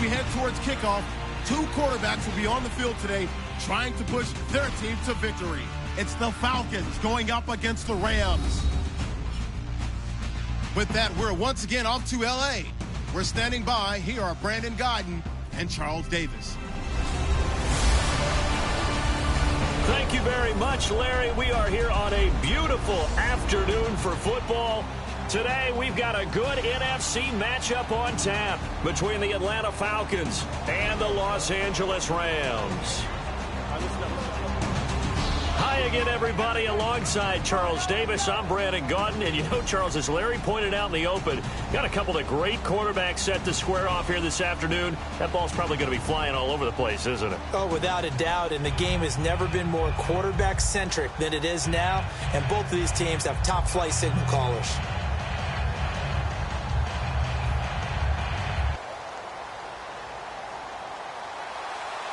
we head towards kickoff, two quarterbacks will be on the field today trying to push their team to victory. It's the Falcons going up against the Rams. With that, we're once again off to L.A. We're standing by. Here are Brandon Guyton and Charles Davis. Thank you very much, Larry. We are here on a beautiful afternoon for football. Today, we've got a good NFC matchup on tap between the Atlanta Falcons and the Los Angeles Rams. Hi again, everybody. Alongside Charles Davis, I'm Brandon Guyton. And you know, Charles, as Larry pointed out in the open, got a couple of great quarterbacks set to square off here this afternoon. That ball's probably going to be flying all over the place, isn't it? Oh, without a doubt. And the game has never been more quarterback-centric than it is now. And both of these teams have top-flight signal callers.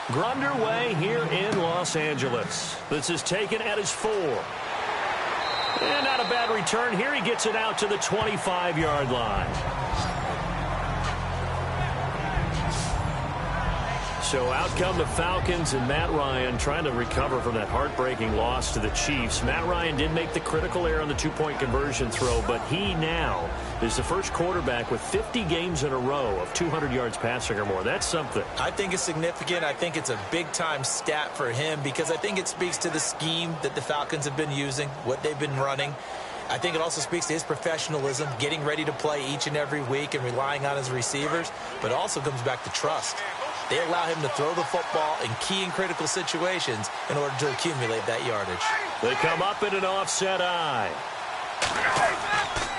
Underway here in Los Angeles. This is taken at his 4. And not a bad return here. He gets it out to the 25-yard line. So out come the Falcons and Matt Ryan trying to recover from that heartbreaking loss to the Chiefs. Matt Ryan did make the critical error on the two-point conversion throw, but he now is the first quarterback with 50 games in a row of 200 yards passing or more. That's something. I think it's significant. I think it's a big-time stat for him because I think it speaks to the scheme that the Falcons have been using, what they've been running. I think it also speaks to his professionalism, getting ready to play each and every week and relying on his receivers, but it also comes back to trust. They allow him to throw the football in key and critical situations in order to accumulate that yardage. They come up in an offset eye.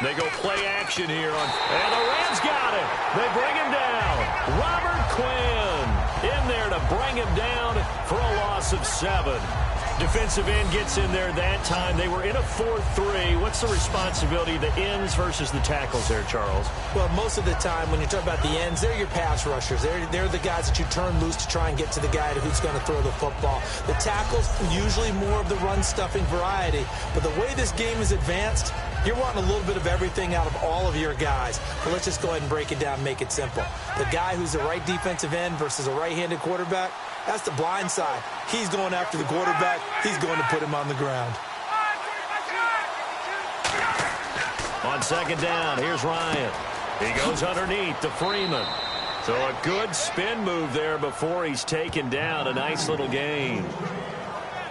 They go play action here and the Rams got him. They bring him down. Robert Quinn in there to bring him down for a loss of 7. Defensive end gets in there that time. They were in a 4-3. What's the responsibility of the ends versus the tackles there, Charles? Well, most of the time when you talk about the ends, they're your pass rushers. They're the guys that you turn loose to try and get to the guy who's going to throw the football. The tackles, usually more of the run-stuffing variety. But the way this game is advanced, you're wanting a little bit of everything out of all of your guys. But let's just go ahead and break it down and make it simple. The guy who's the right defensive end versus a right-handed quarterback, that's the blind side. He's going after the quarterback. He's going to put him on the ground. On second down, here's Ryan. He goes underneath to Freeman. So a good spin move there before he's taken down. A nice little gain.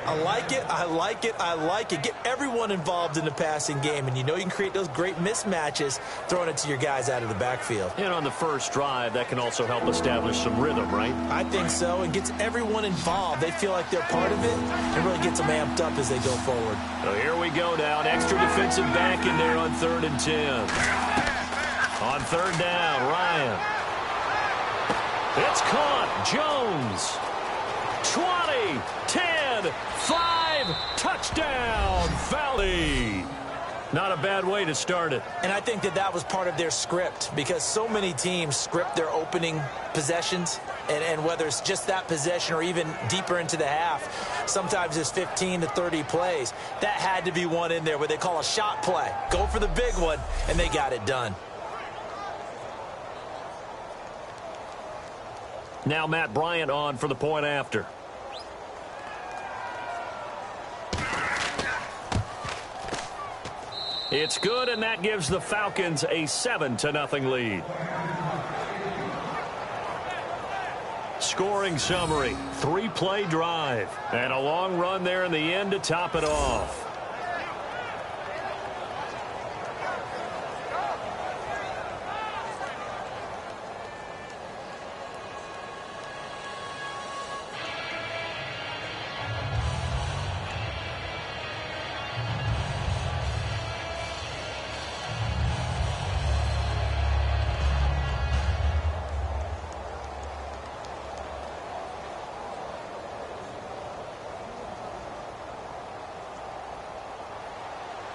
I like it, I like it, I like it. Get everyone involved in the passing game, and you know you can create those great mismatches throwing it to your guys out of the backfield. And on the first drive, that can also help establish some rhythm, right? I think so, and gets everyone involved. They feel like they're part of it, and really gets them amped up as they go forward. So here we go now, an extra defensive back in there on 3rd and 10. On 3rd down, Ryan. It's caught, Jones. 20, 10, 5, touchdown, Valley. Not a bad way to start it. And I think that was part of their script because so many teams script their opening possessions, and whether it's just that possession or even deeper into the half, sometimes it's 15 to 30 plays. That had to be one in there where they call a shot play. Go for the big one, and they got it done. Now Matt Bryant on for the point after. It's good, and that gives the Falcons a 7-0 lead. Scoring summary, 3-play drive, and a long run there in the end to top it off.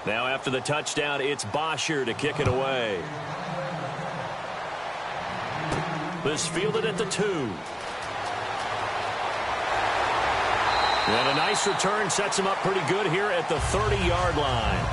Now after the touchdown, it's Bosher to kick it away. This fielded at the 2. And a nice return sets him up pretty good here at the 30-yard line.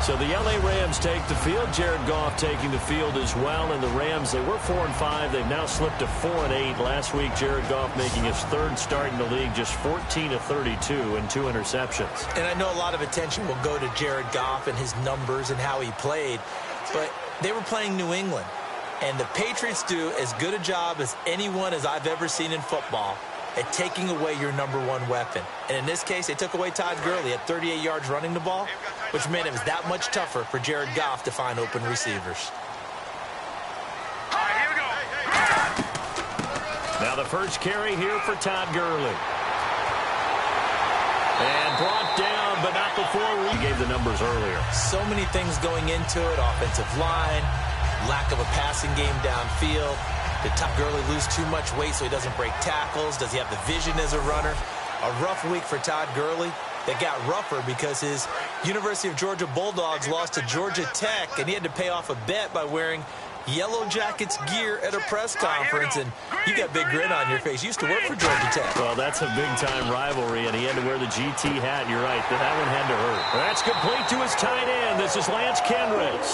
So the LA Rams take the field. Jared Goff taking the field as well. And the Rams, they were 4-5. They've now slipped to 4-8. Last week, Jared Goff making his third start in the league, just 14 of 32 and 2 interceptions. And I know a lot of attention will go to Jared Goff and his numbers and how he played. But they were playing New England. And the Patriots do as good a job as anyone as I've ever seen in football at taking away your #1 weapon. And in this case, they took away Todd Gurley at 38 yards running the ball, which meant it was that much tougher for Jared Goff to find open receivers. All right, here we go. Now the first carry here for Todd Gurley. And brought down, but not before we gave the numbers earlier. So many things going into it. Offensive line, lack of a passing game downfield. Did Todd Gurley lose too much weight so he doesn't break tackles? Does he have the vision as a runner? A rough week for Todd Gurley. That got rougher because his University of Georgia Bulldogs lost to Georgia Tech, and he had to pay off a bet by wearing Yellow Jackets gear at a press conference, and you got a big grin on your face. You used to work for Georgia Tech. Well, that's a big-time rivalry, and he had to wear the GT hat. You're right. That one had to hurt. That's complete to his tight end. This is Lance Kenrich.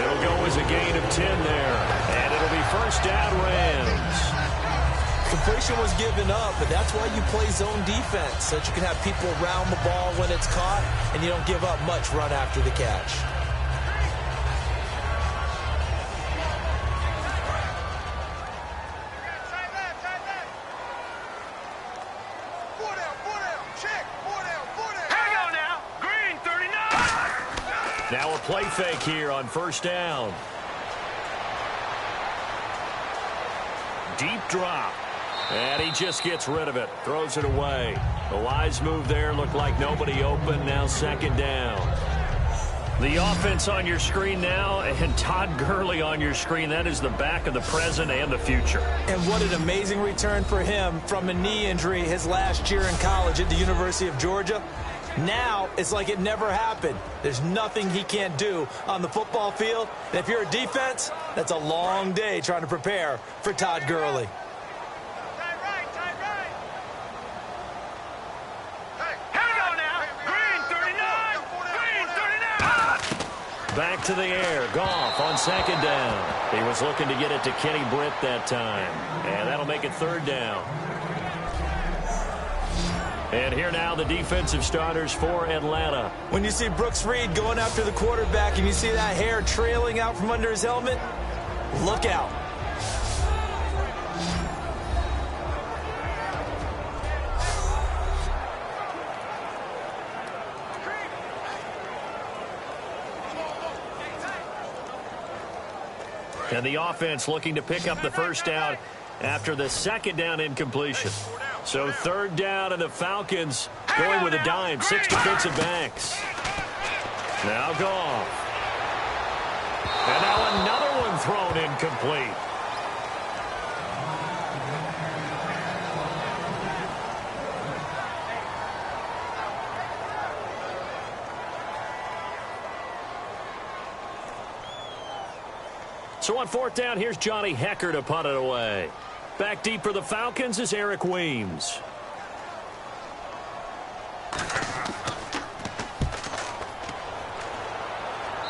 It'll go as a gain of 10 there, and it'll be first down Rams. Completion was given up, but that's why you play zone defense, so that you can have people around the ball when it's caught, and you don't give up much run after the catch. Now a play fake here on first down. Deep drop. And he just gets rid of it. Throws it away. The wise move there. Looked like nobody open. Now second down. The offense on your screen now, and Todd Gurley on your screen. That is the back of the present and the future. And what an amazing return for him from a knee injury his last year in college at the University of Georgia. Now it's like it never happened. There's nothing he can't do on the football field. And if you're a defense, that's a long day trying to prepare for Todd Gurley. Back to the air. Goff on second down. He was looking to get it to Kenny Britt that time. And that'll make it third down. And here now the defensive starters for Atlanta. When you see Brooks Reed going after the quarterback and you see that hair trailing out from under his helmet, look out. And the offense looking to pick up the first down after the second down incompletion. So third down, and the Falcons going with a dime. 6 defensive backs. Now Goff. And now another one thrown incomplete. So on fourth down, here's Johnny Hecker to punt it away. Back deep for the Falcons is Eric Weems.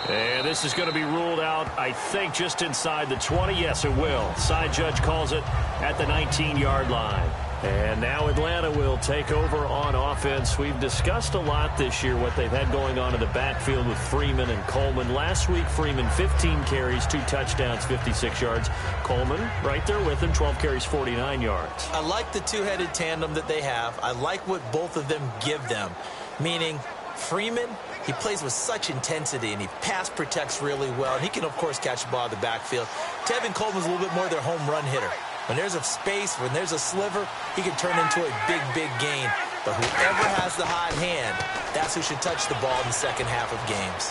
And this is going to be ruled out, I think, just inside the 20. Yes, it will. Side judge calls it at the 19-yard line. And now Atlanta will take over on offense. We've discussed a lot this year what they've had going on in the backfield with Freeman and Coleman. Last week, Freeman 15 carries, 2 touchdowns, 56 yards. Coleman right there with him, 12 carries, 49 yards. I like the two-headed tandem that they have. I like what both of them give them, meaning Freeman, he plays with such intensity, and he pass protects really well. And he can, of course, catch the ball in the backfield. Tevin Coleman's a little bit more their home run hitter. When there's a space, when there's a sliver, he can turn into a big, big gain. But whoever has the hot hand, that's who should touch the ball in the second half of games.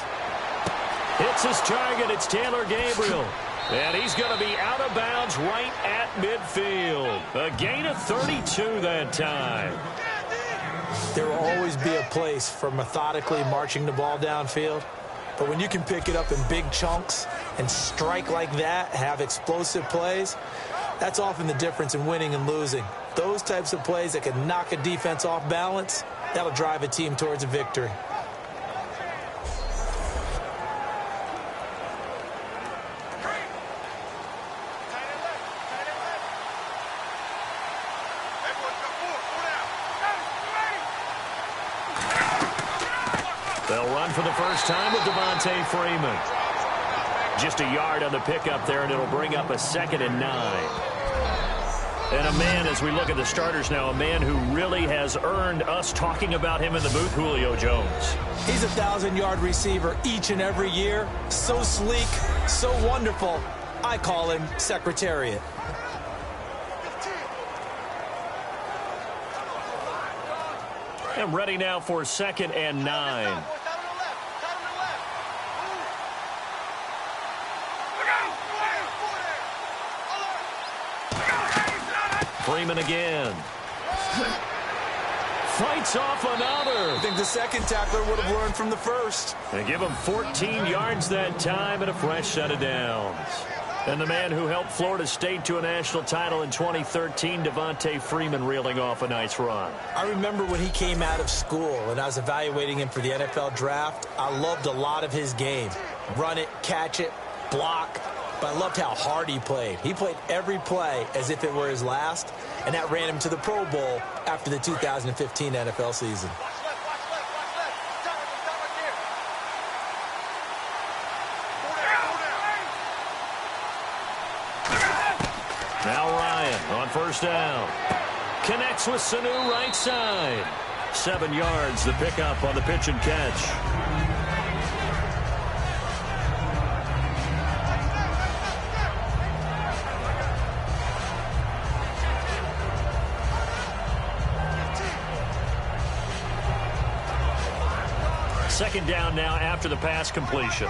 Hits his target. It's Taylor Gabriel. And he's going to be out of bounds right at midfield. A gain of 32 that time. There will always be a place for methodically marching the ball downfield. But when you can pick it up in big chunks and strike like that, have explosive plays, that's often the difference in winning and losing. Those types of plays that can knock a defense off balance, that'll drive a team towards a victory. run for the first time with Devontae Freeman. Just a yard on the pickup there, and it'll bring up a 2nd and 9. And a man, as we look at the starters now, a man who really has earned us talking about him in the booth, Julio Jones. He's a 1,000-yard receiver each and every year. So sleek, so wonderful. I call him Secretariat. And ready now for 2nd and 9. Freeman again. Fights off another. I think the second tackler would have learned from the first. They give him 14 yards that time and a fresh set of downs. And the man who helped Florida State to a national title in 2013, Devontae Freeman, reeling off a nice run. I remember when he came out of school and I was evaluating him for the NFL draft. I loved a lot of his game. Run it, catch it, block. But I loved how hard he played. He played every play as if it were his last, and that ran him to the Pro Bowl after the 2015 NFL season. Now Ryan on first down. Connects with Sanu right side. 7 yards, the pickup on the pitch and catch. Second down now after the pass completion.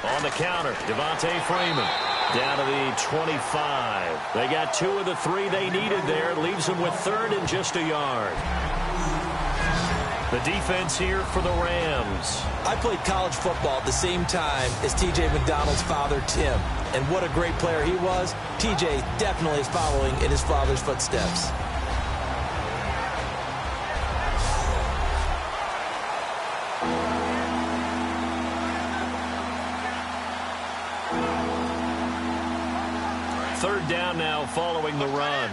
On the counter, Devontae Freeman down to the 25. They got 2 of the 3 they needed there. Leaves them with 3rd and just a yard. The defense here for the Rams. I played college football at the same time as T.J. McDonald's father, Tim. And what a great player he was. T.J. definitely is following in his father's footsteps. Third down now following the run.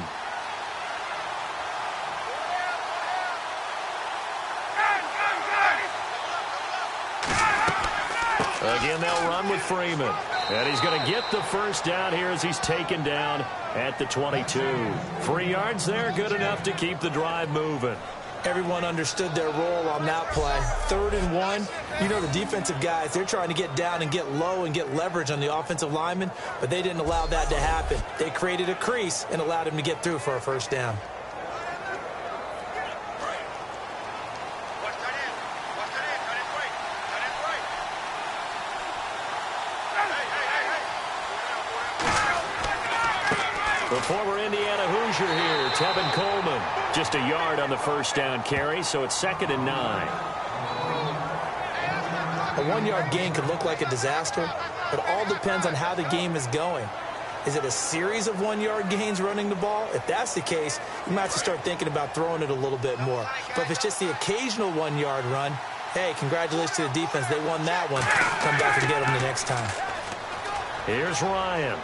Again, they'll run with Freeman. And he's going to get the first down here as he's taken down at the 22. 3 yards there, good enough to keep the drive moving. Everyone understood their role on that play. 3rd and 1. You know, the defensive guys, they're trying to get down and get low and get leverage on the offensive lineman, but they didn't allow that to happen. They created a crease and allowed him to get through for a first down. The former Indiana Hoosier here, Tevin Coleman. Just a yard on the first down carry, so it's 2nd and 9. A 1-yard gain could look like a disaster, but it all depends on how the game is going. Is it a series of 1-yard gains running the ball? If that's the case, you might have to start thinking about throwing it a little bit more. But if it's just the occasional 1-yard run, hey, congratulations to the defense. They won that one. Come back and get them the next time. Here's Ryan.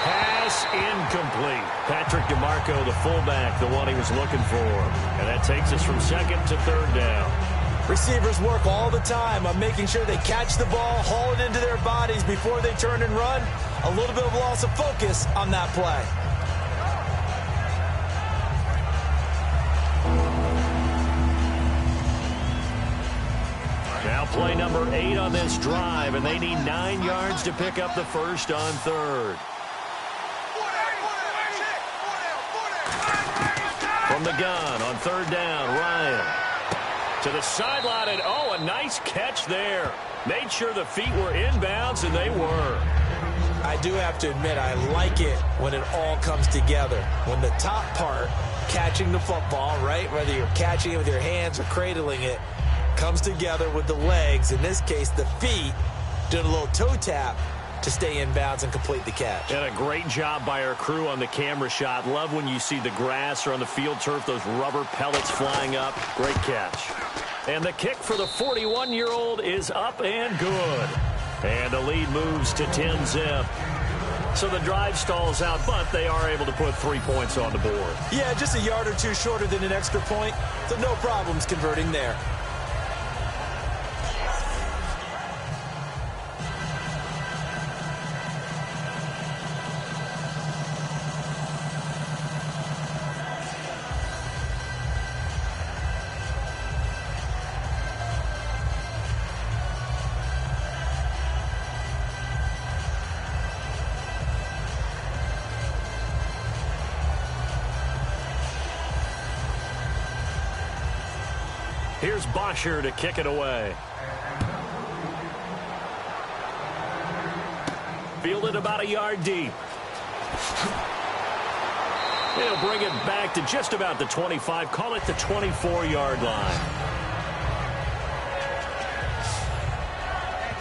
Pass incomplete. Patrick DeMarco, the fullback, the one he was looking for. And that takes us from 2nd to 3rd down. Receivers work all the time on making sure they catch the ball, haul it into their bodies before they turn and run. A little bit of loss of focus on that play. Now play number 8 on this drive, and they need 9 yards to pick up the first on 3rd. From the gun on 3rd down, Ryan. To the sideline, and a nice catch there. Made sure the feet were inbounds, and they were. I do have to admit, I like it when it all comes together. When the top part, catching the football, right, whether you're catching it with your hands or cradling it, comes together with the legs, in this case the feet, doing a little toe tap to stay in bounds and complete the catch. And a great job by our crew on the camera shot. Love when you see the grass or on the field turf, those rubber pellets flying up. Great catch. And the kick for the 41-year-old is up and good. And the lead moves to 10-zip. So the drive stalls out, but they are able to put 3 points on the board. Yeah, just a yard or two shorter than an extra point, so no problems converting there. Here's Bosher to kick it away. Fielded about a yard deep. He'll bring it back to just about the 25. Call it the 24-yard line.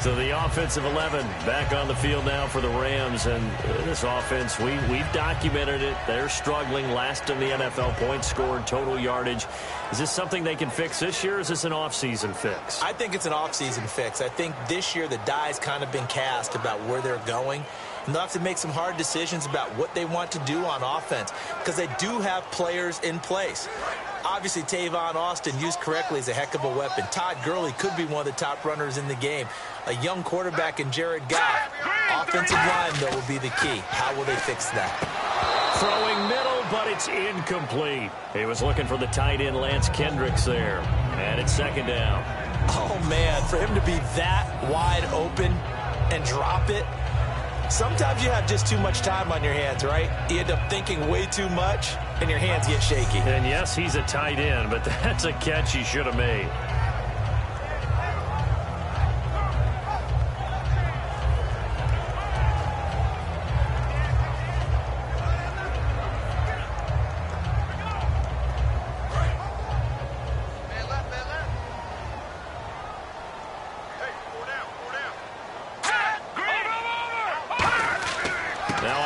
So the offensive 11 back on the field now for the Rams. And this offense, we've documented it. They're struggling, last in the NFL points scored, total yardage. Is this something they can fix this year, or is this an offseason fix? I think it's an offseason fix. I think this year the die's kind of been cast about where they're going. And they'll have to make some hard decisions about what they want to do on offense because they do have players in place. Obviously, Tavon Austin, used correctly, is a heck of a weapon. Todd Gurley could be one of the top runners in the game. A young quarterback in Jared Goff. Offensive line, though, will be the key. How will they fix that? Throwing middle, but it's incomplete. He was looking for the tight end, Lance Kendricks, there. And it's second down. Oh, man, for him to be that wide open and drop it. Sometimes you have just too much time on your hands, right? You end up thinking way too much, and your hands get shaky. And yes, he's a tight end, but that's a catch he should have made.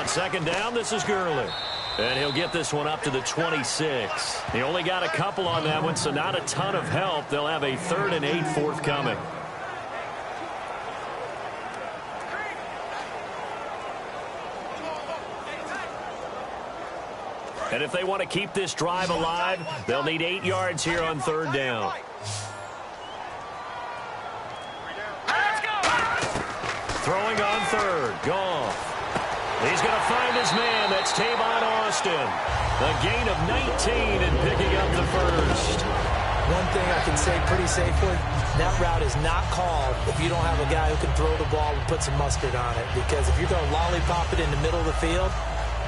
Second down, this is Gurley. And he'll get this one up to the 26. He only got a couple on that one, so not a ton of help. They'll have a 3rd and 8 forthcoming. And if they want to keep this drive alive, they'll need 8 yards here on 3rd down. Throwing on 3rd, Goff. He's going to find his man. That's Tavon Austin. A gain of 19 and picking up the first. One thing I can say pretty safely, that route is not called if you don't have a guy who can throw the ball and put some mustard on it. Because if you're going to lollipop it in the middle of the field,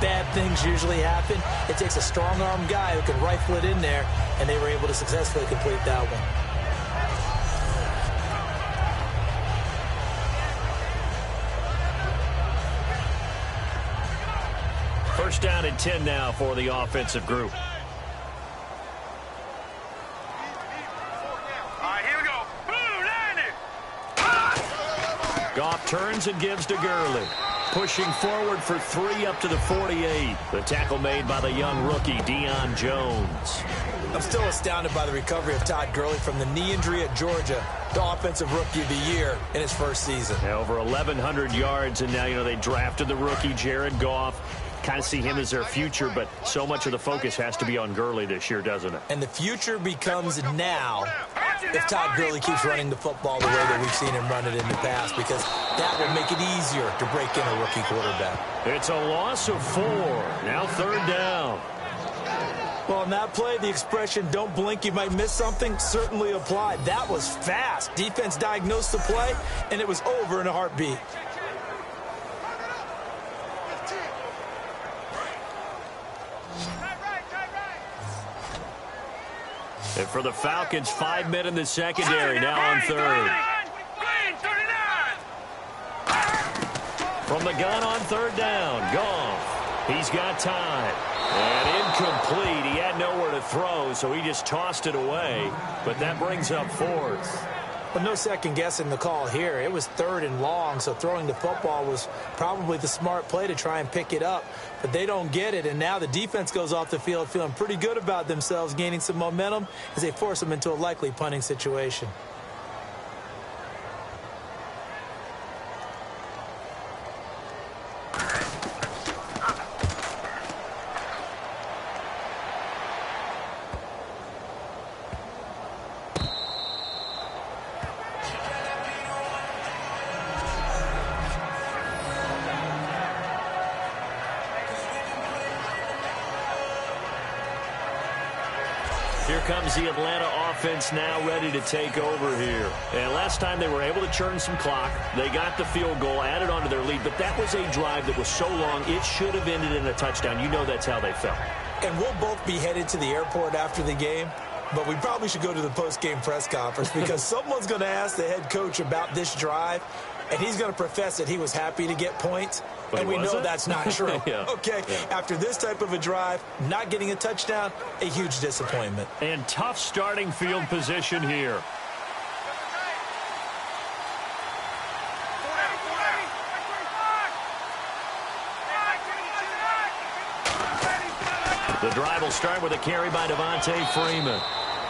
bad things usually happen. It takes a strong-arm guy who can rifle it in there, and they were able to successfully complete that one. First down and 10 now for the offensive group. Here we go. Goff turns and gives to Gurley. Pushing forward for 3 up to the 48. The tackle made by the young rookie, Deion Jones. I'm still astounded by the recovery of Todd Gurley from the knee injury at Georgia, the offensive rookie of the year in his first season. Yeah, over 1,100 yards, and now, they drafted the rookie, Jared Goff. Kind of see him as their future, but so much of the focus has to be on Gurley this year, doesn't it? And the future becomes now if Todd Gurley keeps running the football the way that we've seen him run it in the past, because that will make it easier to break in a rookie quarterback. It's a loss of 4. Now 3rd down. Well, on that play, the expression, don't blink, you might miss something, certainly applied. That was fast. Defense diagnosed the play, and it was over in a heartbeat. And for the Falcons, 5 men in the secondary, now on 3rd. From the gun on 3rd down, Goff. He's got time. And incomplete. He had nowhere to throw, so he just tossed it away. But that brings up 4th. But no second guessing the call here. It was 3rd and long, so throwing the football was probably the smart play to try and pick it up. But they don't get it, and now the defense goes off the field feeling pretty good about themselves, gaining some momentum as they force them into a likely punting situation. Here comes the Atlanta offense now ready to take over here. And last time they were able to churn some clock. They got the field goal, added on to their lead. But that was a drive that was so long, it should have ended in a touchdown. You know that's how they felt. And we'll both be headed to the airport after the game. But we probably should go to the post-game press conference because someone's going to ask the head coach about this drive. And he's going to profess that he was happy to get points. But we know that's not true. Yeah. Okay, yeah. After this type of a drive, not getting a touchdown, a huge disappointment. And tough starting field position here. The drive will start with a carry by Devontae Freeman.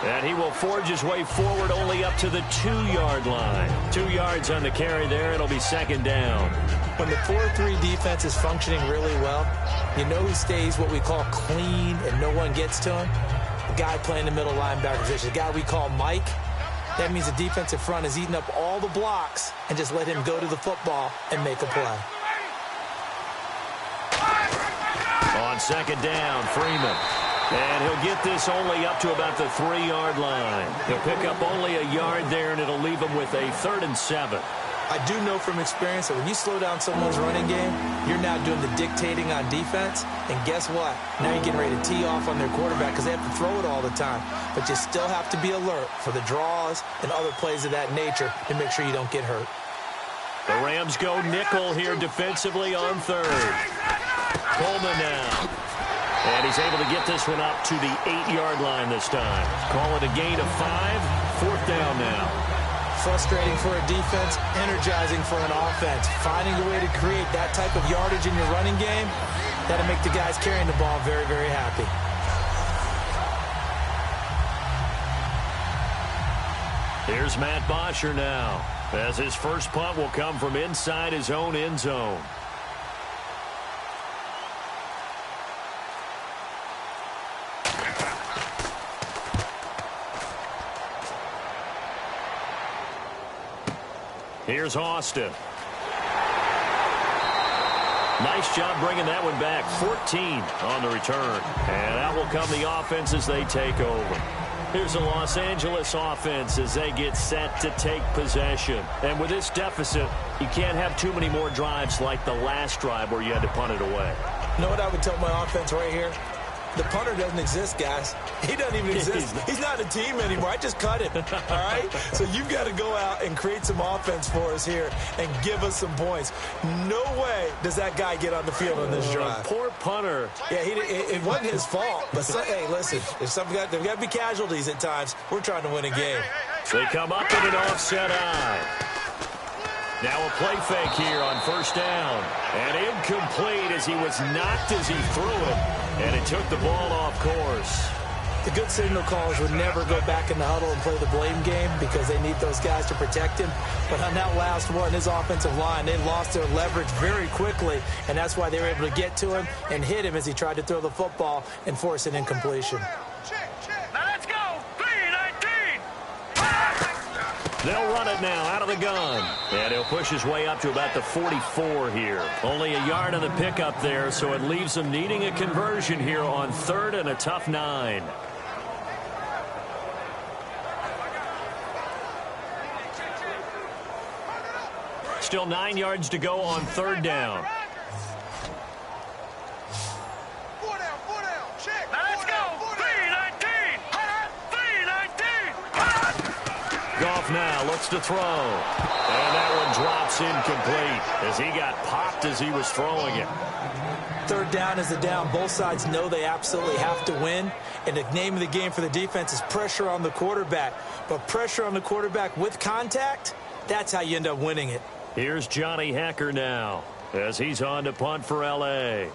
And he will forge his way forward only up to the 2-yard line. 2 yards on the carry there. It'll be second down. When the 4-3 defense is functioning really well, you know who stays what we call clean and no one gets to him? The guy playing the middle linebacker position, the guy we call Mike. That means the defensive front is eating up all the blocks and just let him go to the football and make a play. On second down, Freeman. And he'll get this only up to about the 3-yard line. He'll pick up only a yard there, and it'll leave him with a 3rd and 7. I do know from experience that when you slow down someone's running game, you're now doing the dictating on defense. And guess what? Now you're getting ready to tee off on their quarterback because they have to throw it all the time. But you still have to be alert for the draws and other plays of that nature to make sure you don't get hurt. The Rams go nickel here defensively on 3rd. Coleman now. And he's able to get this one up to the 8-yard line this time. Call it a gain of 5. 4th down now. Frustrating for a defense, energizing for an offense. Finding a way to create that type of yardage in your running game, that'll make the guys carrying the ball very, very happy. Here's Matt Bosher now, as his first punt will come from inside his own end zone. Here's Austin. Nice job bringing that one back. 14 on the return. And out will come the offense as they take over. Here's the Los Angeles offense as they get set to take possession. And with this deficit, you can't have too many more drives like the last drive where you had to punt it away. You know what I would tell my offense right here? The punter doesn't exist, guys. He doesn't even exist. He's not a team anymore. I just cut him, all right? So you've got to go out and create some offense for us here and give us some points. No way does that guy get on the field on this drive. Poor punter. Yeah, it wasn't his fault. But, hey, listen, there's got to be casualties at times. We're trying to win a game. They come up in an offset eye. Now a play fake here on 1st down. And incomplete as he was knocked as he threw it. And it took the ball off course. The good signal callers would never go back in the huddle and play the blame game because they need those guys to protect him. But on that last one, his offensive line, they lost their leverage very quickly, and that's why they were able to get to him and hit him as he tried to throw the football and force an incompletion. Now let's go. 3-19. They'll run it now out of the gun. And he'll push his way up to about the 44 here. Only a yard on the pickup there, so it leaves them needing a conversion here on 3rd and a tough 9. Still 9 yards to go on 3rd down. Goff now looks to throw. And that one drops incomplete as he got popped as he was throwing it. 3rd down is the down. Both sides know they absolutely have to win. And the name of the game for the defense is pressure on the quarterback. But pressure on the quarterback with contact, that's how you end up winning it. Here's Johnny Hacker now as he's on to punt for L.A.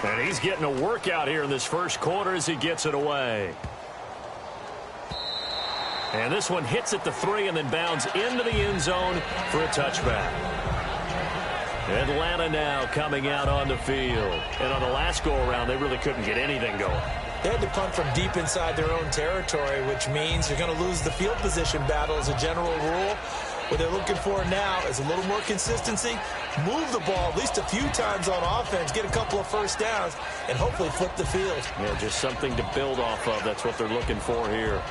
And he's getting a workout here in this first quarter as he gets it away. And this one hits at the 3 and then bounds into the end zone for a touchback. Atlanta now coming out on the field. And on the last go-around, they really couldn't get anything going. They had to punt from deep inside their own territory, which means you're going to lose the field position battle as a general rule. What they're looking for now is a little more consistency, move the ball at least a few times on offense, get a couple of first downs, and hopefully flip the field. Yeah, just something to build off of. That's what they're looking for here.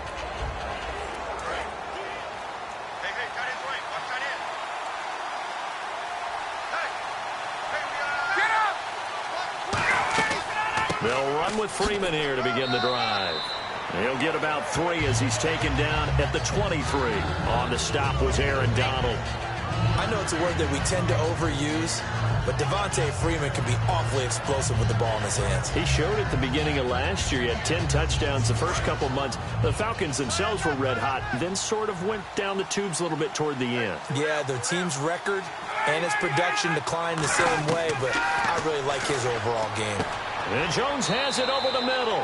They'll run with Freeman here to begin the drive. He'll get about 3 as he's taken down at the 23. On the stop was Aaron Donald. I know it's a word that we tend to overuse, but Devontae Freeman can be awfully explosive with the ball in his hands. He showed at the beginning of last year. He had 10 touchdowns the first couple months. The Falcons themselves were red hot, then sort of went down the tubes a little bit toward the end. Yeah, their team's record and his production declined the same way, but I really like his overall game. And Jones has it over the middle.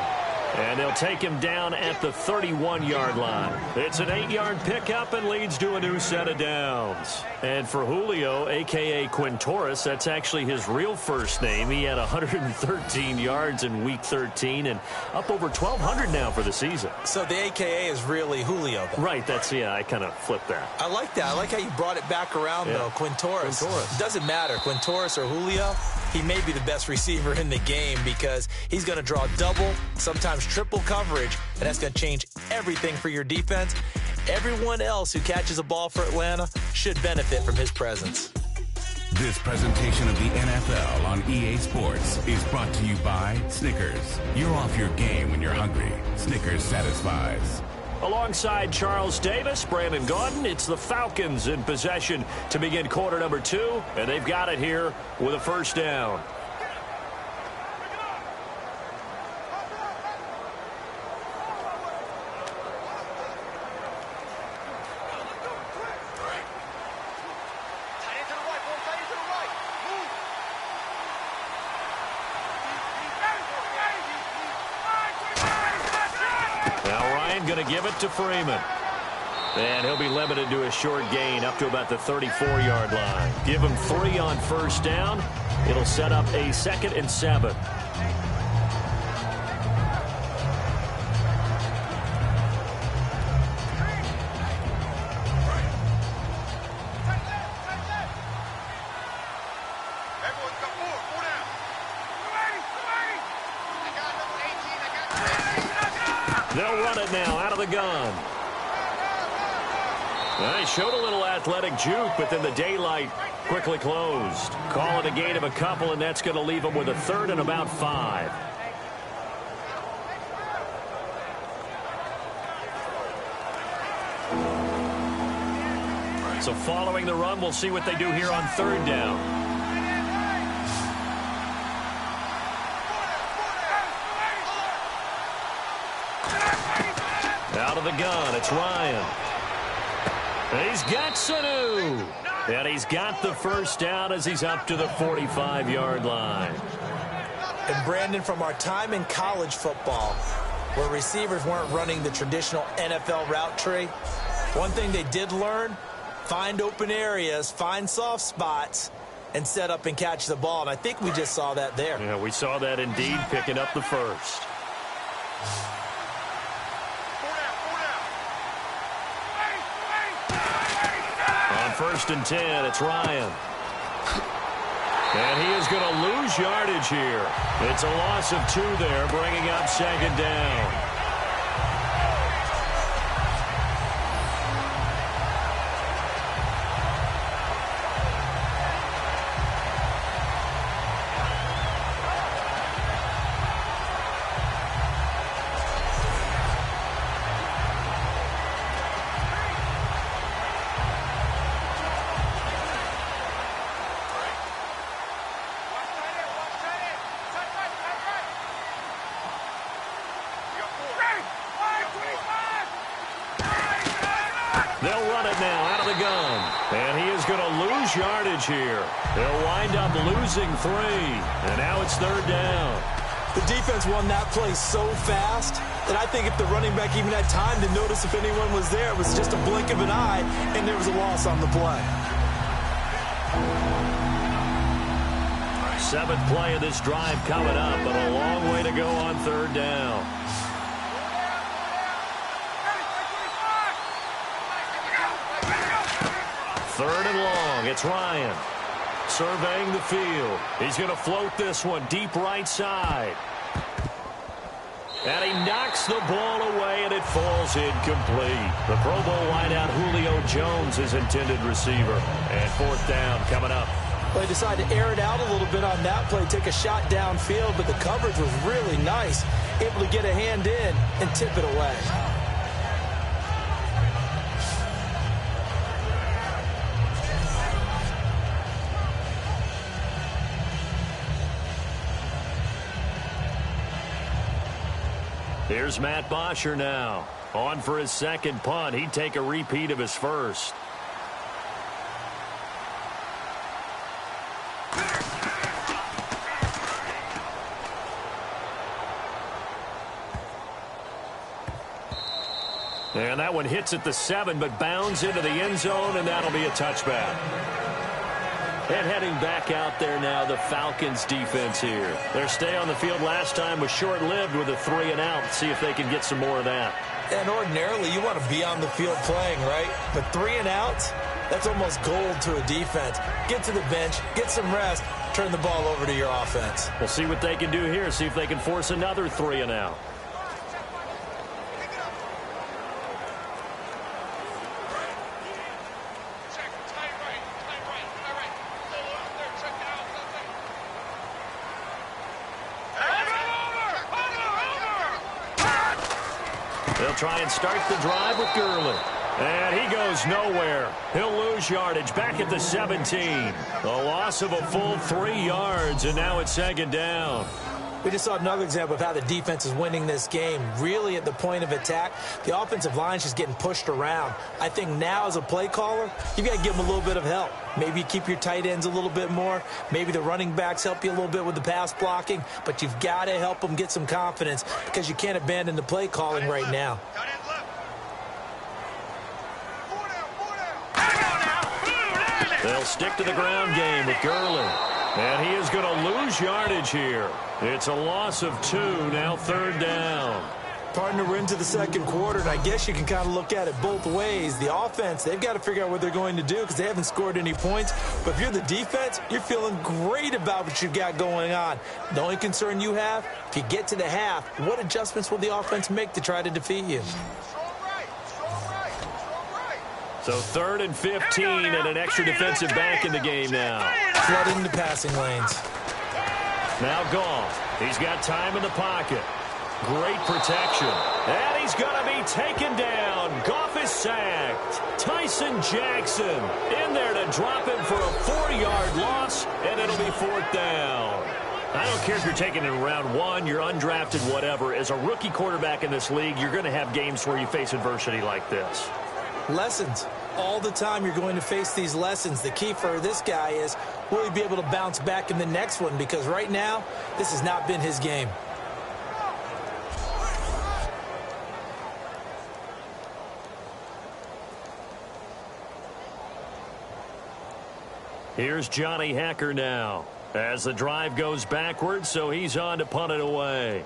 And they'll take him down at the 31-yard line. It's an 8-yard pickup and leads to a new set of downs. And for Julio, a.k.a. Quintorris, that's actually his real first name. He had 113 yards in Week 13 and up over 1,200 now for the season. So the a.k.a. is really Julio, though. Right, yeah, I kind of flipped that. I like that. I like how you brought it back around, though. Quintorris. It doesn't matter, Quintorris or Julio. He may be the best receiver in the game because he's going to draw double, sometimes triple coverage, and that's going to change everything for your defense. Everyone else who catches a ball for Atlanta should benefit from his presence. This presentation of the NFL on EA Sports is brought to you by Snickers. You're off your game when you're hungry. Snickers satisfies. Alongside Charles Davis, Brandon Gaudin, it's the Falcons in possession to begin quarter number 2, and they've got it here with a first down. Going to give it to Freeman. And he'll be limited to a short gain up to about the 34-yard line. Give him 3 on first down. It'll set up a 2nd and 7. They'll run it now out of the gun. Well, he showed a little athletic juke, but then the daylight quickly closed. Call it a gain of a couple, and that's going to leave him with a 3rd and about 5. So following the run, we'll see what they do here on 3rd down. Out of the gun, it's Ryan. He's got Sanu. And he's got the first down as he's up to the 45-yard line. And Brandon, from our time in college football, where receivers weren't running the traditional NFL route tree, one thing they did learn, find open areas, find soft spots, and set up and catch the ball. And I think we just saw that there. Yeah, we saw that indeed, picking up the first. First and 10, it's Ryan. And he is going to lose yardage here. It's a loss of 2 there, bringing up 2nd down. They'll run it now out of the gun. And he is going to lose yardage here. They'll wind up losing 3. And now it's 3rd down. The defense won that play so fast that I think if the running back even had time to notice if anyone was there, it was just a blink of an eye, and there was a loss on the play. 7th play of this drive coming up, but a long way to go on 3rd down. It's Ryan surveying the field. He's going to float this one deep right side. And he knocks the ball away, and it falls incomplete. The Pro Bowl wideout Julio Jones is intended receiver. And fourth down coming up. Well, he decided to air it out a little bit on that play, take a shot downfield, but the coverage was really nice. Able to get a hand in and tip it away. Here's Matt Bosher now. On for his second punt. He'd take a repeat of his first. And that one hits at the 7, but bounds into the end zone, and that'll be a touchback. And heading back out there now, the Falcons defense here. Their stay on the field last time was short-lived with a 3 and out. See if they can get some more of that. And ordinarily, you want to be on the field playing, right? But 3 and outs, that's almost gold to a defense. Get to the bench, get some rest, turn the ball over to your offense. We'll see what they can do here. See if they can force another 3 and out. They'll try and start the drive with Gurley. And he goes nowhere. He'll lose yardage back at the 17. A loss of a full 3 yards, and now it's second down. We just saw another example of how the defense is winning this game. Really at the point of attack, the offensive line's just getting pushed around. I think now as a play caller, you've got to give them a little bit of help. Maybe you keep your tight ends a little bit more. Maybe the running backs help you a little bit with the pass blocking. But you've got to help them get some confidence because you can't abandon the play calling right now. They'll stick to the ground game with Gurley. And he is going to lose yardage here. It's a loss of 2, now third down. Partner, we're into the second quarter, and I guess you can kind of look at it both ways. The offense, they've got to figure out what they're going to do because they haven't scored any points. But if you're the defense, you're feeling great about what you've got going on. The only concern you have, if you get to the half, what adjustments will the offense make to try to defeat you? So 3rd and 15 and an extra defensive back in the game now. Flooding the passing lanes. Now Goff. He's got time in the pocket. Great protection. And he's going to be taken down. Goff is sacked. Tyson Jackson in there to drop him for a 4-yard loss, and it'll be 4th down. I don't care if you're taking it in round 1, you're undrafted, whatever. As a rookie quarterback in this league, you're going to have games where you face adversity like this. Lessons. All the time you're going to face these lessons. The key for this guy is, will he be able to bounce back in the next one? Because right now, this has not been his game. Here's Johnny Hacker now. As the drive goes backwards, so he's on to punt it away.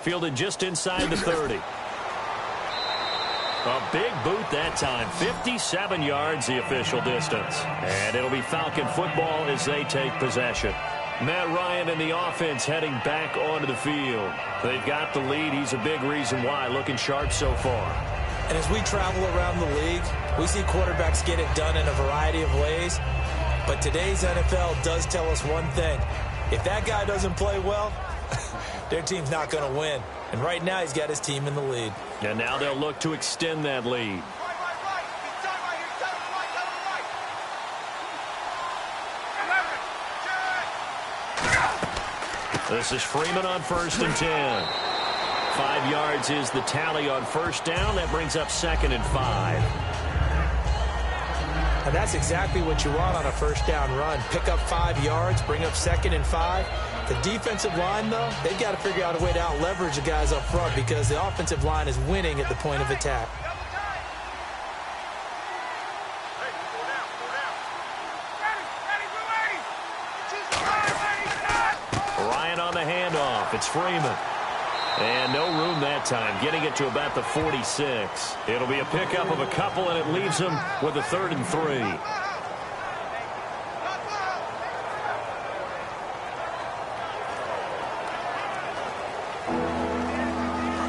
Fielded just inside the 30. A big boot that time. 57 yards the official distance. And it'll be Falcon football as they take possession. Matt Ryan and the offense heading back onto the field. They've got the lead. He's a big reason why. Looking sharp so far. And as we travel around the league, we see quarterbacks get it done in a variety of ways. But today's NFL does tell us one thing. If that guy doesn't play well, their team's not going to win. And right now, he's got his team in the lead. And now they'll look to extend that lead. This is Freeman on 1st and 10. 5 yards is the tally on 1st down. That brings up 2nd and 5. And that's exactly what you want on a 1st down run. Pick up 5 yards, bring up 2nd and 5. The defensive line, though, they've got to figure out a way to out-leverage the guys up front because the offensive line is winning at the point of attack. It's Freeman. And no room that time, getting it to about the 46. It'll be a pickup of a couple, and it leaves them with a 3rd and 3.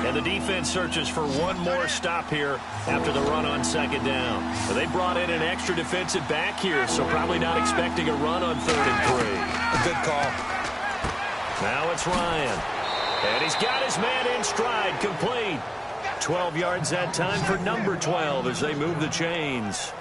And the defense searches for one more stop here after the run on 2nd down. They brought in an extra defensive back here, so probably not expecting a run on 3rd and 3. A good call. Now it's Ryan. And he's got his man in stride, complete. 12 yards that time for number 12 as they move the chains.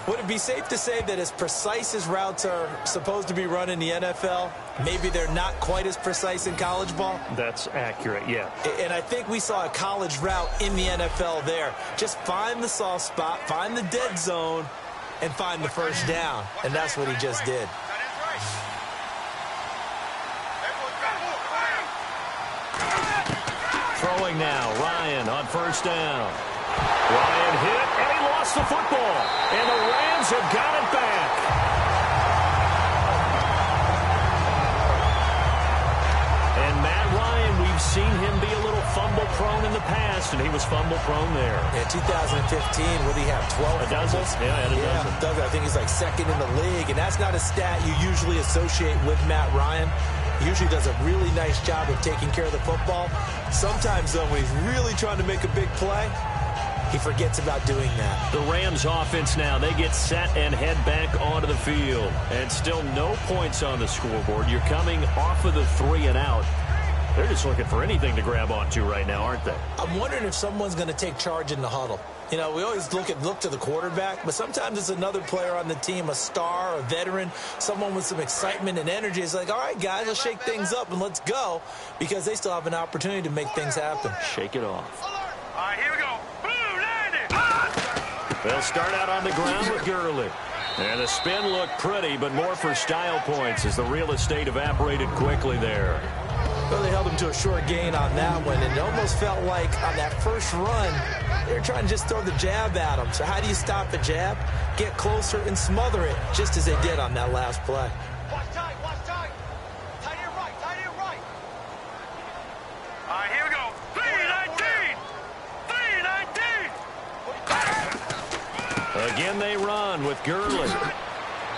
Would it be safe to say that as precise as routes are supposed to be run in the NFL, maybe they're not quite as precise in college ball? That's accurate, yeah. And I think we saw a college route in the NFL there. Just find the soft spot, find the dead zone, and find the first down. And that's what he just did. Throwing now, Ryan on 1st down. Ryan hit, and he lost the football. And the Rams have got it back. And Matt Ryan, we've seen him be a little fumble-prone in the past, and he was fumble-prone there. In 2015, what did he have, 12 fumbles? Yeah, a dozen. I think he's like 2nd in the league, and that's not a stat you usually associate with Matt Ryan. He usually does a really nice job of taking care of the football. Sometimes, though, when he's really trying to make a big play, he forgets about doing that. The Rams offense now, they get set and head back onto the field. And still no points on the scoreboard. You're coming off of the 3 and out. They're just looking for anything to grab onto right now, aren't they? I'm wondering if someone's going to take charge in the huddle. You know, we always look to the quarterback, but sometimes it's another player on the team, a star, a veteran, someone with some excitement and energy. It's like, all right, guys, let's shake things up and let's go, because they still have an opportunity to make things happen. Shake it off. All right, here we go. Boom, landed. They'll start out on the ground with Gurley. And the spin looked pretty, but more for style points as the real estate evaporated quickly there. Well, they held him to a short gain on that one, and it almost felt like on that first run, they were trying to just throw the jab at him. So how do you stop a jab? Get closer and smother it, just as they did on that last play. Watch tight, watch tight. Tight end right, tight end right. All right, here we go. 3-19. 3-19. Again, they run with Gurley.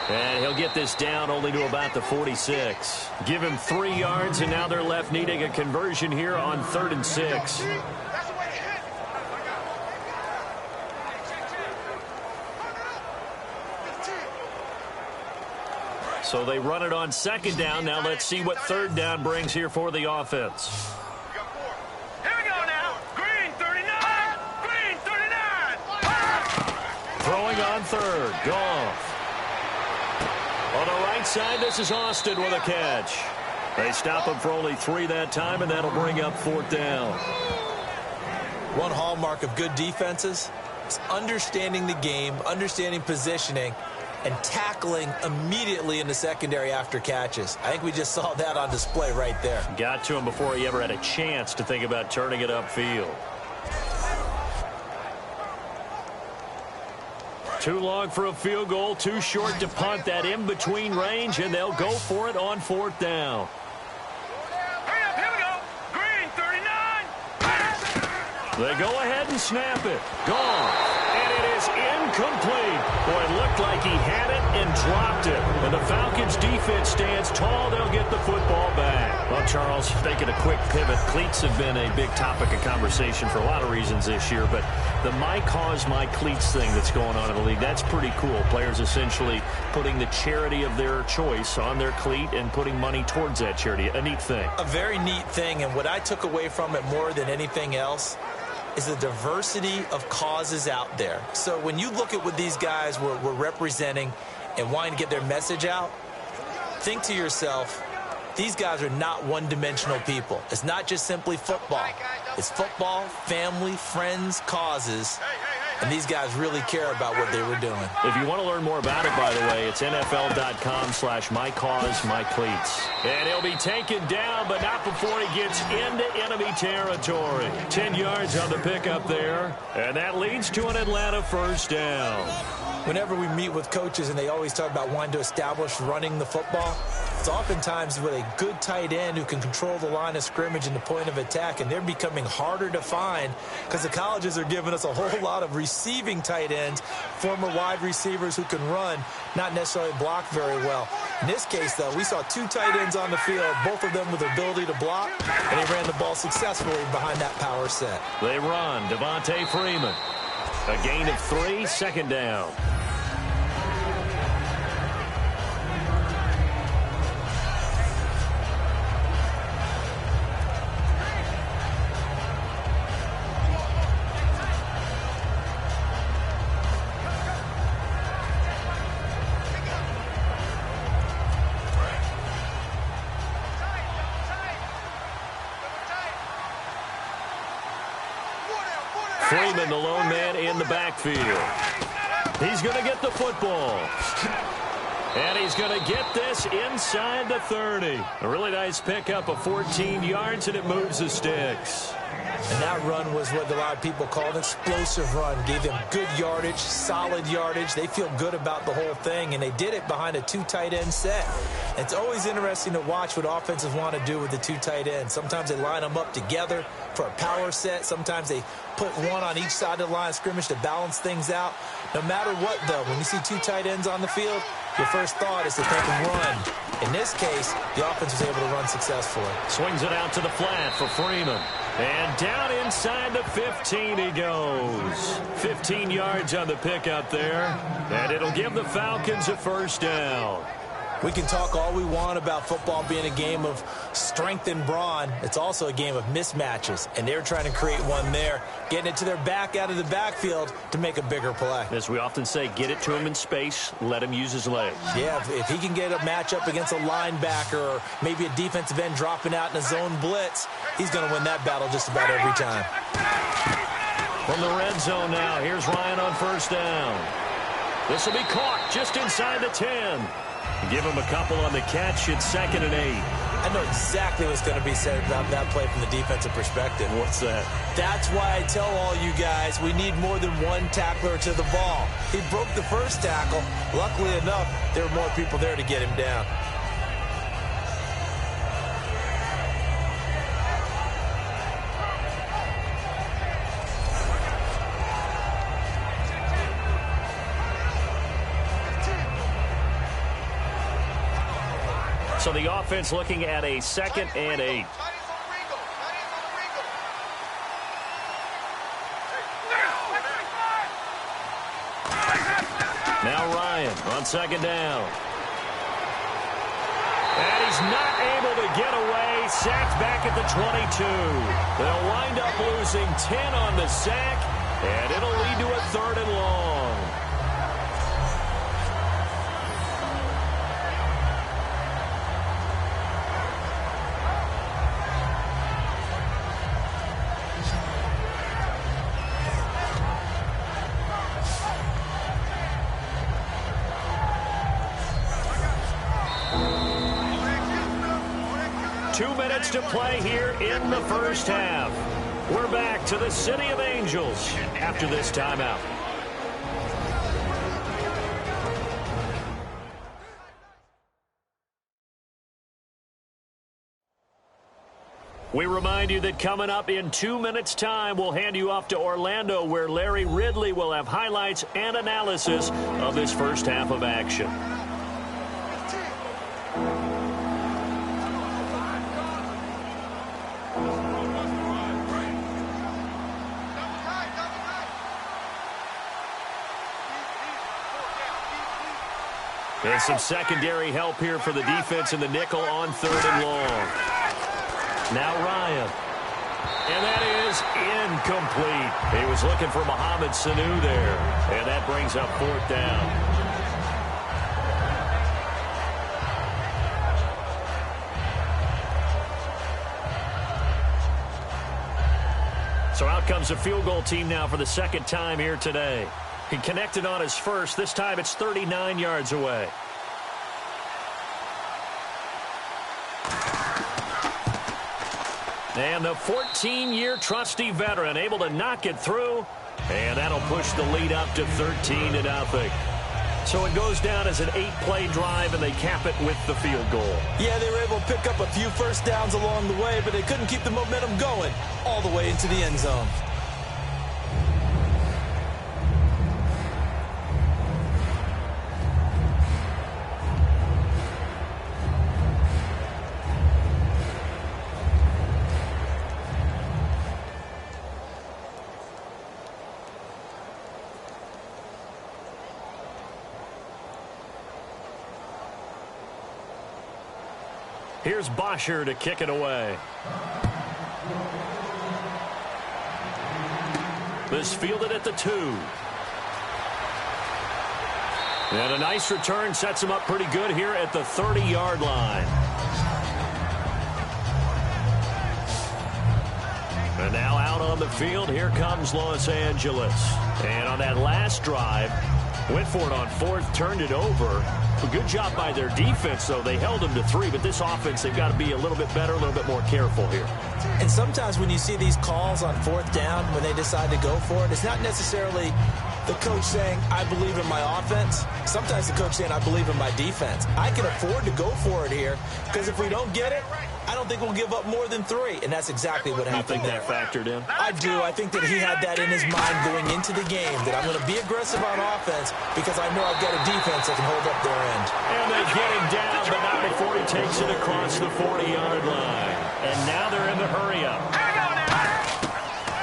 And he'll get this down only to about the 46. Give him 3 yards, and now they're left needing a conversion here on 3rd and 6. So they run it on 2nd down. Now let's see what 3rd down brings here for the offense. Here we go now. Green 39. Green 39. Throwing on 3rd. Goff. On the right side, this is Austin with a catch. They stop him for only 3 that time, and that'll bring up 4th down. One hallmark of good defenses is understanding the game, understanding positioning, and tackling immediately in the secondary after catches. I think we just saw that on display right there. Got to him before he ever had a chance to think about turning it upfield. Too long for a field goal, too short to punt. That in-between range, and they'll go for it on 4th down. Hurry up, here we go. Green 39. They go ahead and snap it. Gone. And it is incomplete. Boy, it looked like he had it and dropped it. And the Falcons defense stands tall. They'll get the football back. Well, Charles, taking a quick pivot. Cleats have been a big topic of conversation for a lot of reasons this year, but the my cause, my cleats thing that's going on in the league, that's pretty cool. Players essentially putting the charity of their choice on their cleat and putting money towards that charity. A neat thing. A very neat thing, and what I took away from it more than anything else is the diversity of causes out there. So when you look at what these guys were representing and wanting to get their message out, think to yourself, these guys are not one-dimensional people. It's not just simply football. It's football, family, friends, causes, and these guys really care about what they were doing. If you want to learn more about it, by the way, it's NFL.com/mycausemycleats. And he'll be taken down, but not before he gets into enemy territory. 10 yards on the pickup there, and that leads to an Atlanta first down. Whenever we meet with coaches and they always talk about wanting to establish running the football, It's oftentimes with a good tight end who can control the line of scrimmage and the point of attack, and they're becoming harder to find because the colleges are giving us a whole lot of receiving tight ends, former wide receivers who can run, not necessarily block very well. In this case, though, we saw 2 tight ends on the field, both of them with the ability to block, and they ran the ball successfully behind that power set. They run. Devontae Freeman. A gain of 3, second down. Freeman, the lone man in the backfield. He's going to get the football. And he's going to get this inside the 30. A really nice pickup of 14 yards, and it moves the sticks. And that run was what a lot of people call an explosive run. Gave them good yardage, solid yardage. They feel good about the whole thing, and they did it behind a 2 tight end set. It's always interesting to watch what offenses want to do with the 2 tight ends. Sometimes they line them up together for a power set. Sometimes they put one on each side of the line of scrimmage to balance things out. No matter what, though, when you see 2 tight ends on the field, your first thought is that they can run. In this case, the offense was able to run successfully. Swings it out to the flat for Freeman. And down inside the 15 he goes. 15 yards on the pickup there. And it'll give the Falcons a first down. We can talk all we want about football being a game of strength and brawn. It's also a game of mismatches, and they're trying to create one there, getting it to their back out of the backfield to make a bigger play. As we often say, get it to him in space, let him use his legs. Yeah, if he can get a matchup against a linebacker or maybe a defensive end dropping out in a zone blitz, he's going to win that battle just about every time. From the red zone now, here's Ryan on first down. This will be caught just inside the 10. Give him a couple on the catch. It's 2nd and 8. I know exactly what's going to be said about that play from the defensive perspective. What's that? That's why I tell all you guys we need more than one tackler to the ball. He broke the first tackle. Luckily enough, there were more people there to get him down. So the offense looking at a 2nd and 8. Now Ryan on 2nd down. And he's not able to get away. Sacked back at the 22. They'll wind up losing 10 on the sack, and it'll lead to a 3rd and long. To play here in the first half. We're back to the City of Angels after this timeout. We remind you that coming up in 2 minutes' time, we'll hand you off to Orlando, where Larry Ridley will have highlights and analysis of this first half of action. And some secondary help here for the defense in the nickel on 3rd and long. Now Ryan. And that is incomplete. He was looking for Mohamed Sanu there. And that brings up 4th down. So out comes the field goal team now for the 2nd time here today. He connected on his first. This time it's 39 yards away. And the 14-year trusty veteran able to knock it through. And that'll push the lead up to 13-0. So it goes down as an 8-play drive, and they cap it with the field goal. Yeah, they were able to pick up a few first downs along the way, but they couldn't keep the momentum going all the way into the end zone. Here's Bosher to kick it away. This fielded at the 2. And a nice return sets him up pretty good here at the 30-yard line. And now out on the field, here comes Los Angeles. And on that last drive, went for it on 4th, turned it over. A good job by their defense, though. They held them to 3, but this offense, they've got to be a little bit better, a little bit more careful here. And sometimes when you see these calls on 4th down, when they decide to go for it, it's not necessarily the coach saying, I believe in my offense. Sometimes the coach saying, I believe in my defense. I can afford to go for it here, because if we don't get it, I don't think we'll give up more than 3, and that's exactly what happened there. You think that factored in? I do. I think that he had that in his mind going into the game, that I'm going to be aggressive on offense because I know I've got a defense that can hold up their end. And they get him down, but not before he takes it across the 40-yard line. And now they're in the hurry-up.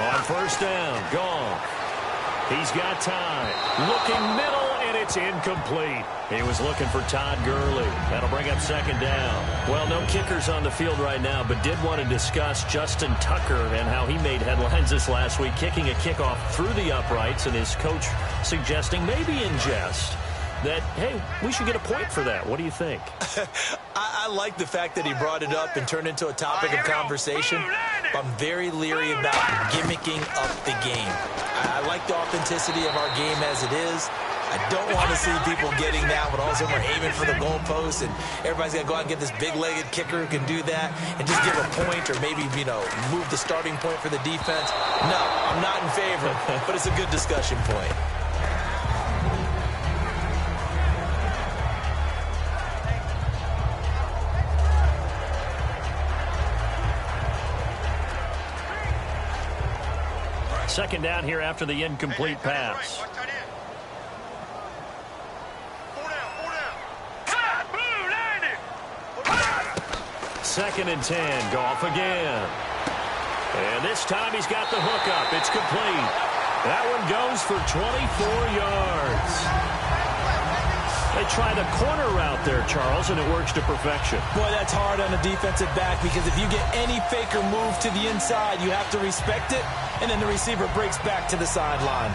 On 1st down, gone. He's got time. Looking middle, and it's incomplete. He was looking for Todd Gurley. That'll bring up 2nd down. Well, no kickers on the field right now, but did want to discuss Justin Tucker and how he made headlines this last week, kicking a kickoff through the uprights, and his coach suggesting, maybe in jest, that, hey, we should get a point for that. What do you think? I like the fact that he brought it up and turned into a topic of conversation. I'm very leery about gimmicking up the game. I like the authenticity of our game as it is. I don't want to see people getting that when all of a sudden we're aiming for the goalpost and everybody's got to go out and get this big-legged kicker who can do that and just give a point or maybe, you know, move the starting point for the defense. No, I'm not in favor, but it's a good discussion point. Second down here after the incomplete pass. 2nd and 10. Goff again. And this time he's got the hookup. It's complete. That one goes for 24 yards. They try the corner route there, Charles, and it works to perfection. Boy, that's hard on a defensive back because if you get any faker move to the inside, you have to respect it, and then the receiver breaks back to the sideline.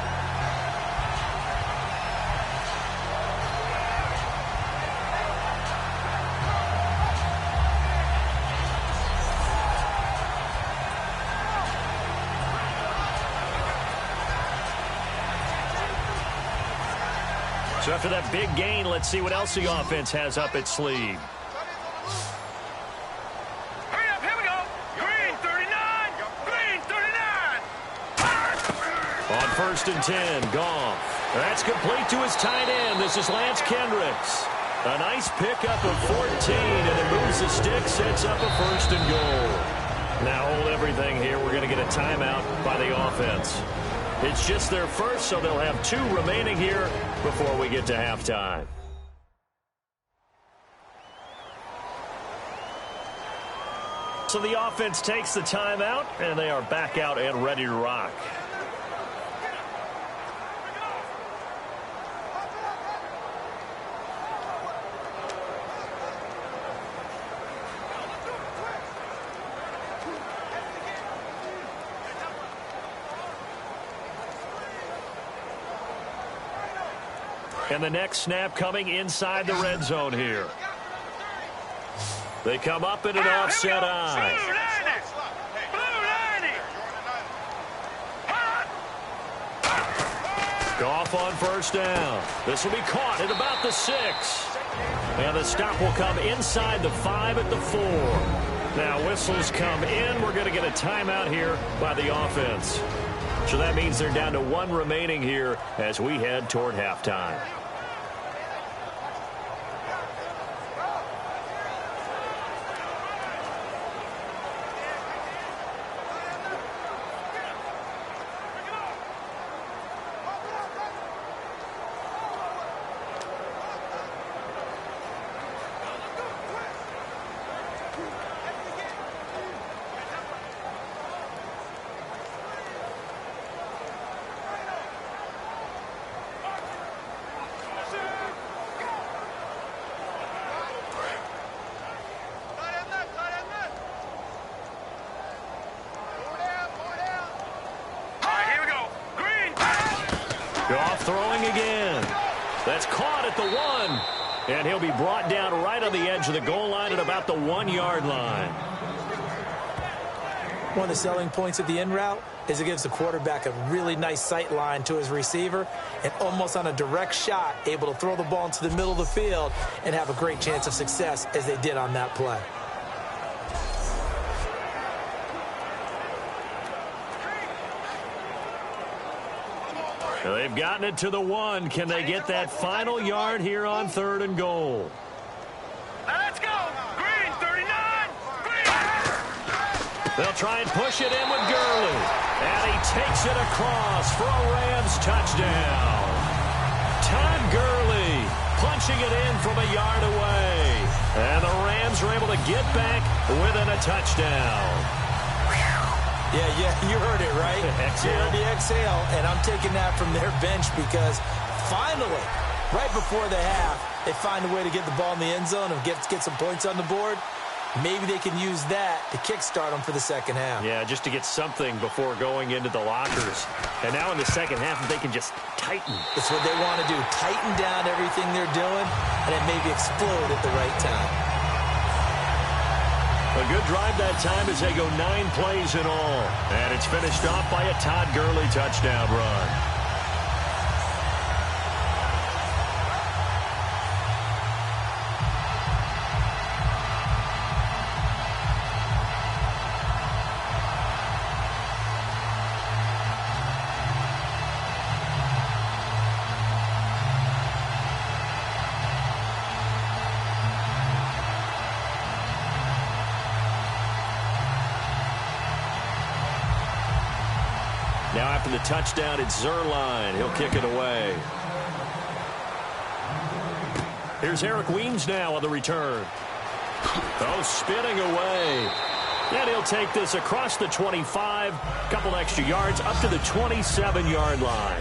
So after that big gain, let's see what else the offense has up its sleeve. Hurry up, here we go. Green 39. Green 39. On 1st and 10, Goff. That's complete to his tight end. This is Lance Kendricks. A nice pickup of 14, and it moves the stick, sets up a 1st and goal. Now hold everything here. We're going to get a timeout by the offense. It's just their first, so they'll have 2 remaining here before we get to halftime. So the offense takes the timeout, and they are back out and ready to rock. And the next snap coming inside the red zone here. They come up in an offset eye. Goff on 1st down. This will be caught at about the 6. And the stop will come inside the 5 at the 4. Now whistles come in. We're going to get a timeout here by the offense. So that means they're down to 1 remaining here as we head toward halftime. That's caught at the 1. And he'll be brought down right on the edge of the goal line at about the 1-yard line. One of the selling points of the in route is it gives the quarterback a really nice sight line to his receiver and almost on a direct shot able to throw the ball into the middle of the field and have a great chance of success as they did on that play. They've gotten it to the 1. Can they get that final yard here on 3rd and goal? Let's go! Green, 39! Green! They'll try and push it in with Gurley. And he takes it across for a Rams touchdown. Todd Gurley punching it in from a yard away. And the Rams are able to get back within a touchdown. Yeah, you heard it, right? Exhale. You heard the exhale, and I'm taking that from their bench because finally, right before the half, they find a way to get the ball in the end zone and get some points on the board. Maybe they can use that to kickstart them for the second half. Yeah, just to get something before going into the lockers. And now in the second half, they can just tighten. That's what they want to do, tighten down everything they're doing, and then maybe explode at the right time. A good drive that time as they go 9 plays in all. And it's finished off by a Todd Gurley touchdown run. Now after the touchdown, it's Zerline. He'll kick it away. Here's Eric Weems now on the return. Oh, spinning away. And he'll take this across the 25. Couple extra yards up to the 27-yard line.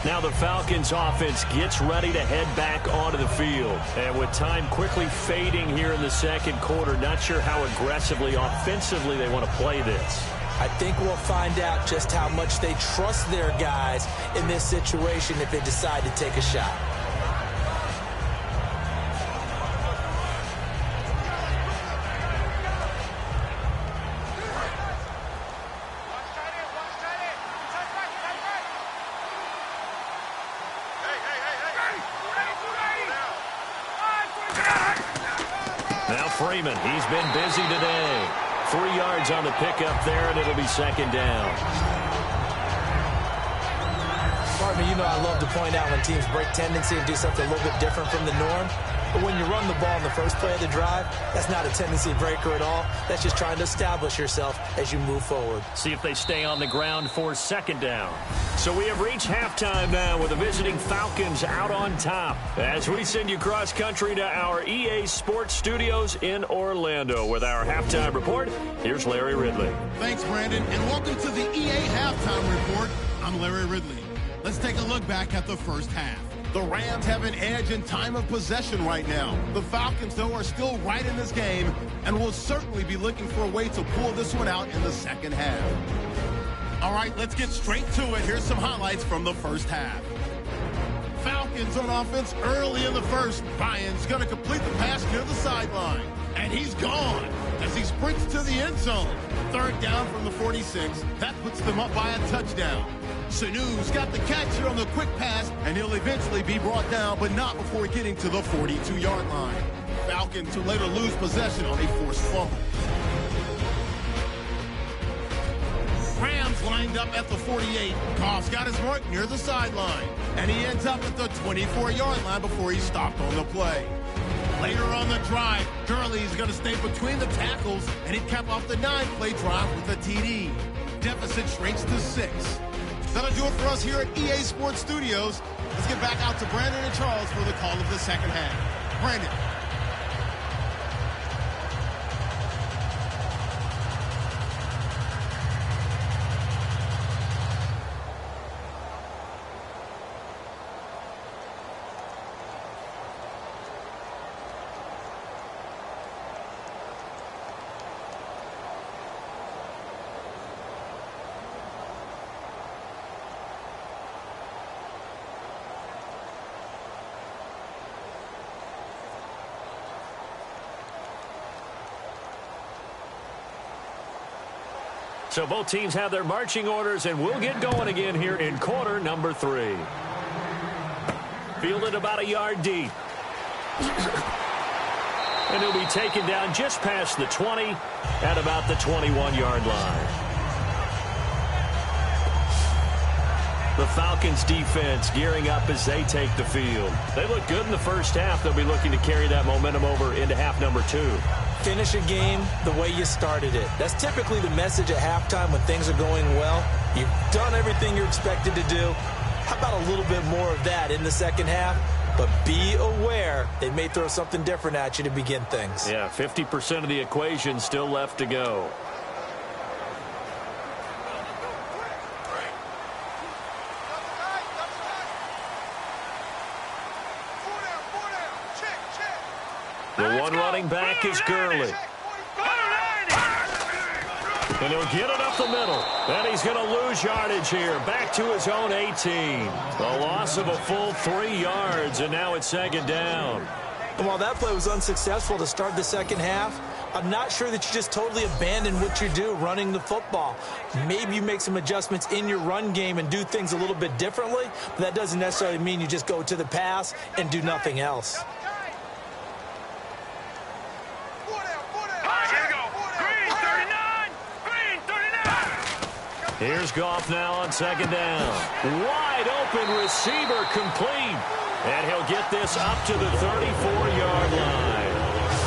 Now the Falcons offense gets ready to head back onto the field. And with time quickly fading here in the second quarter, not sure how aggressively, offensively they want to play this. I think we'll find out just how much they trust their guys in this situation if they decide to take a shot. Now Freeman, he's been busy today. 3 yards on the pickup there, and it'll be second down. Partner, you know I love to point out when teams break tendency and do something a little bit different from the norm. But when you run the ball in the first play of the drive, that's not a tendency breaker at all. That's just trying to establish yourself as you move forward. See if they stay on the ground for second down. So we have reached halftime now with the visiting Falcons out on top. As we send you cross-country to our EA Sports Studios in Orlando with our halftime report, here's Larry Ridley. Thanks, Brandon, and welcome to the EA Halftime Report. I'm Larry Ridley. Let's take a look back at the first half. The Rams have an edge in time of possession right now. The Falcons, though, are still right in this game and will certainly be looking for a way to pull this one out in the second half. All right, let's get straight to it. Here's some highlights from the first half. Falcons on offense early in the first. Ryan's going to complete the pass near the sideline. And he's gone as he sprints to the end zone. Third down from the 46. That puts them up by a touchdown. Sanu's got the catch here on the quick pass, and he'll eventually be brought down, but not before getting to the 42-yard line. Falcons to later lose possession on a forced fumble. Rams lined up at the 48. Goff's got his mark near the sideline, and he ends up at the 24-yard line before he's stopped on the play. Later on the drive, Gurley's going to stay between the tackles, and he capped off the 9-play drive with a TD. Deficit shrinks to 6. That'll do it for us here at EA Sports Studios. Let's get back out to Brandon and Charles for the call of the second half. Brandon. So both teams have their marching orders, and we'll get going again here in quarter number 3. Fielded about a yard deep. And he'll be taken down just past the 20 at about the 21-yard line. The Falcons defense gearing up as they take the field. They look good in the first half. They'll be looking to carry that momentum over into half number 2. Finish a game the way you started it. That's typically the message at halftime when things are going well. You've done everything you're expected to do. How about a little bit more of that in the second half? But be aware they may throw something different at you to begin things. Yeah, 50% of the equation still left to go. The one running back is Gurley. And he'll get it up the middle. And he's going to lose yardage here. Back to his own 18. A loss of a full 3 yards, and now it's second down. And while that play was unsuccessful to start the second half, I'm not sure that you just totally abandon what you do running the football. Maybe you make some adjustments in your run game and do things a little bit differently, but that doesn't necessarily mean you just go to the pass and do nothing else. Here's Goff now on second down. Wide open receiver complete. And he'll get this up to the 34-yard line.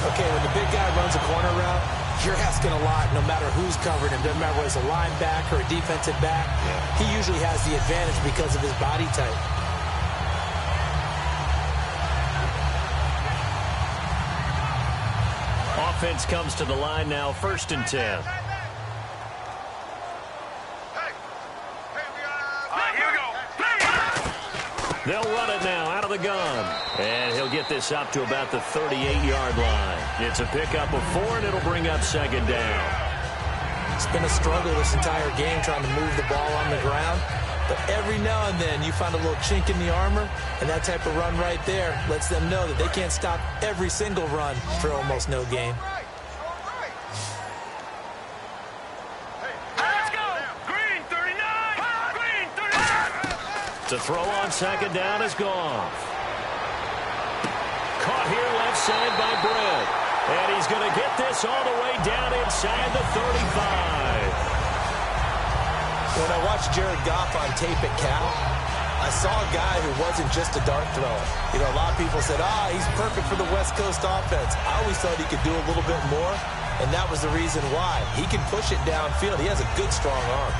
Okay, when the big guy runs a corner route, you're asking a lot no matter who's covering him. Doesn't matter whether it's a linebacker or a defensive back. He usually has the advantage because of his body type. Offense comes to the line now, 1st and 10. They'll run it now out of the gun. And he'll get this up to about the 38-yard line. It's a pickup of 4, and it'll bring up second down. It's been a struggle this entire game trying to move the ball on the ground. But every now and then you find a little chink in the armor, and that type of run right there lets them know that they can't stop every single run for almost no gain. To throw on second down is Goff. Caught here left side by Brett. And he's going to get this all the way down inside the 35. When I watched Jared Goff on tape at Cal, I saw a guy who wasn't just a dart thrower. You know, a lot of people said, he's perfect for the West Coast offense. I always thought he could do a little bit more, and that was the reason why. He can push it downfield. He has a good, strong arm.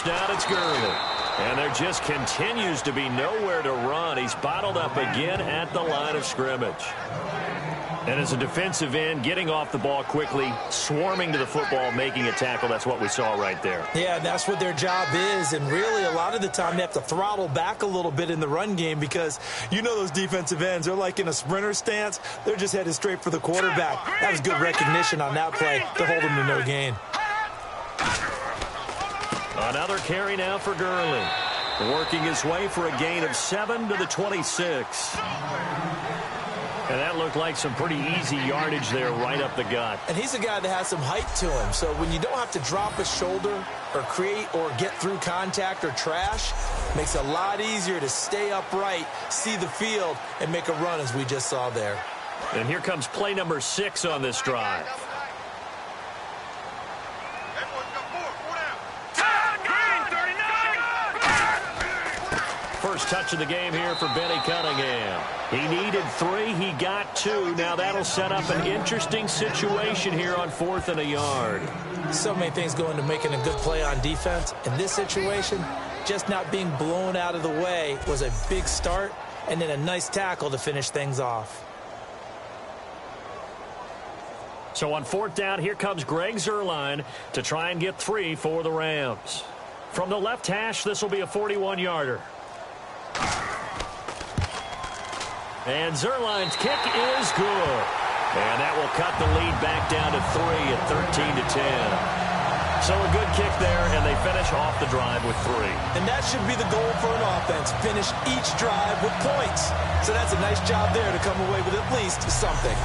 Down, it's Gurley. And there just continues to be nowhere to run. He's bottled up again at the line of scrimmage. And as a defensive end, getting off the ball quickly, swarming to the football, making a tackle, that's what we saw right there. Yeah, that's what their job is. And really, a lot of the time, they have to throttle back a little bit in the run game because you know those defensive ends, they're like in a sprinter stance. They're just headed straight for the quarterback. That was good recognition on that play to hold him to no gain. Another carry now for Gurley. Working his way for a gain of 7 to the 26. And that looked like some pretty easy yardage there right up the gut. And he's a guy that has some height to him. So when you don't have to drop a shoulder or create or get through contact or trash, makes it a lot easier to stay upright, see the field, and make a run as we just saw there. And here comes play number 6 on this drive. First touch of the game here for Benny Cunningham. He needed 3. He got 2. Now that'll set up an interesting situation here on 4th and a yard. So many things go into making a good play on defense. In this situation, just not being blown out of the way was a big start, and then a nice tackle to finish things off. So on 4th down, here comes Greg Zuerlein to try and get 3 for the Rams. From the left hash, this will be a 41-yarder. And Zuerlein's kick is good. And that will cut the lead back down to 3 at 13-10. So a good kick there, and they finish off the drive with 3. And that should be the goal for an offense, finish each drive with points. So that's a nice job there to come away with at least something.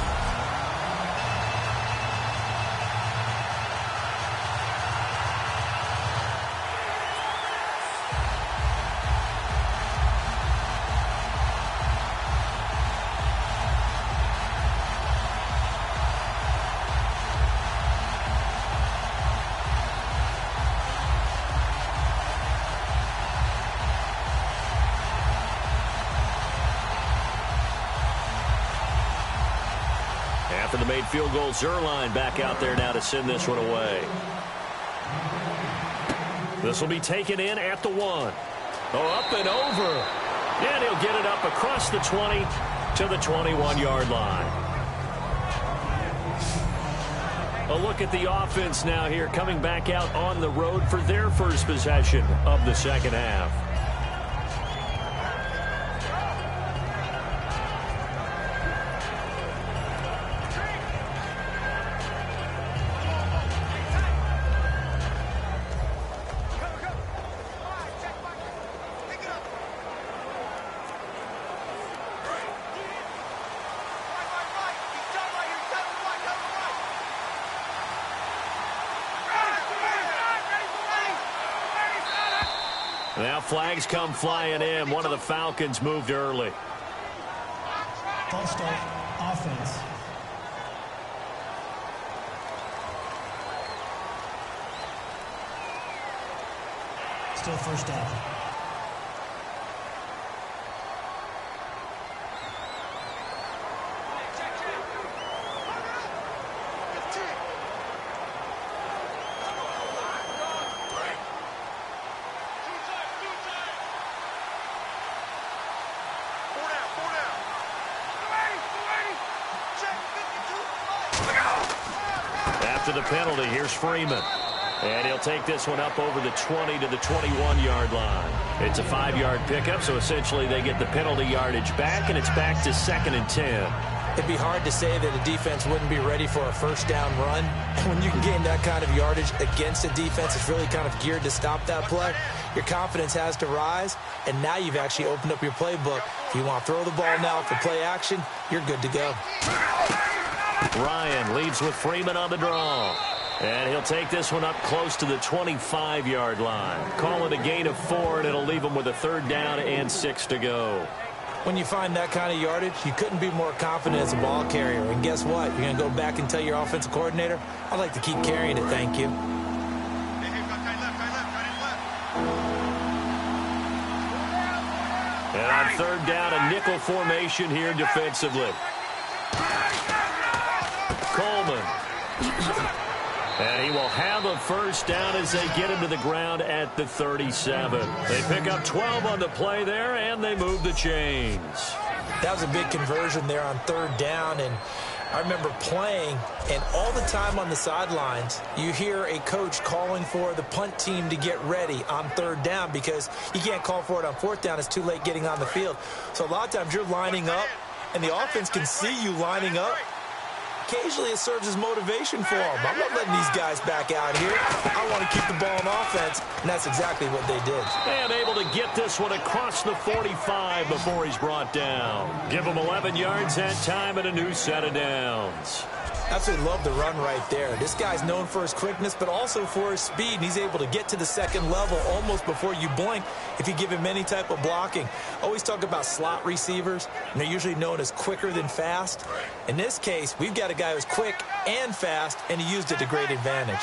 After the made field goal, Zuerlein back out there now to send this one away. This will be taken in at the 1. Oh, up and over. And he'll get it up across the 20 to the 21-yard line. A look at the offense now here, coming back out on the road for their first possession of the second half. Now flags come flying in. One of the Falcons moved early. False start, offense. Still first down. After the penalty, here's Freeman. And he'll take this one up over the 20 to the 21-yard line. It's a 5-yard pickup, so essentially they get the penalty yardage back, and it's back to 2nd and 10. It'd be hard to say that a defense wouldn't be ready for a first down run. When you can gain that kind of yardage against a defense that's really kind of geared to stop that play, your confidence has to rise, and now you've actually opened up your playbook. If you want to throw the ball now for play action, you're good to go. Ryan leads with Freeman on the draw. And he'll take this one up close to the 25-yard line. Call it a gain of 4, and it'll leave him with a 3rd down and 6 to go. When you find that kind of yardage, you couldn't be more confident as a ball carrier. And guess what? You're going to go back and tell your offensive coordinator, I'd like to keep carrying it, thank you. And on 3rd down, a nickel formation here defensively. Coleman. And he will have a first down as they get him to the ground at the 37. They pick up 12 on the play there, and they move the chains. That was a big conversion there on 3rd down, and I remember playing, and all the time on the sidelines, you hear a coach calling for the punt team to get ready on 3rd down because you can't call for it on 4th down. It's too late getting on the field. So a lot of times you're lining up, and the offense can see you lining up. Occasionally it serves as motivation for them. I'm not letting these guys back out here. I want to keep the ball on offense, and that's exactly what they did. And able to get this one across the 45 before he's brought down. Give him 11 yards that time and a new set of downs. Absolutely love the run right there. This guy's known for his quickness, but also for his speed. And he's able to get to the 2nd level almost before you blink if you give him any type of blocking. Always talk about slot receivers, and they're usually known as quicker than fast. In this case, we've got a guy who's quick and fast, and he used it to great advantage.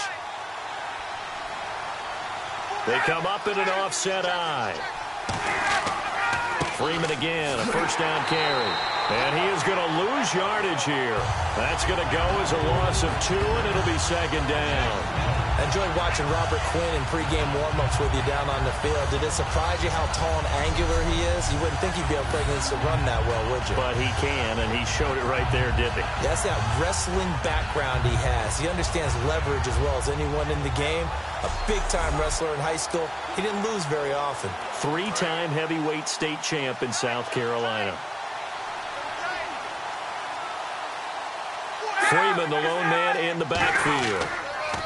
They come up in an offset eye. Freeman again, a first down carry. And he is going to lose yardage here. That's going to go as a loss of 2, and it'll be 2nd down. I enjoyed watching Robert Quinn in pregame warm-ups with you down on the field. Did it surprise you how tall and angular he is? You wouldn't think he'd be able to play against the run that well, would you? But he can, and he showed it right there, didn't he? That's that wrestling background he has. He understands leverage as well as anyone in the game. A big-time wrestler in high school. He didn't lose very often. 3-time heavyweight state champ in South Carolina. Freeman, the lone man in the backfield.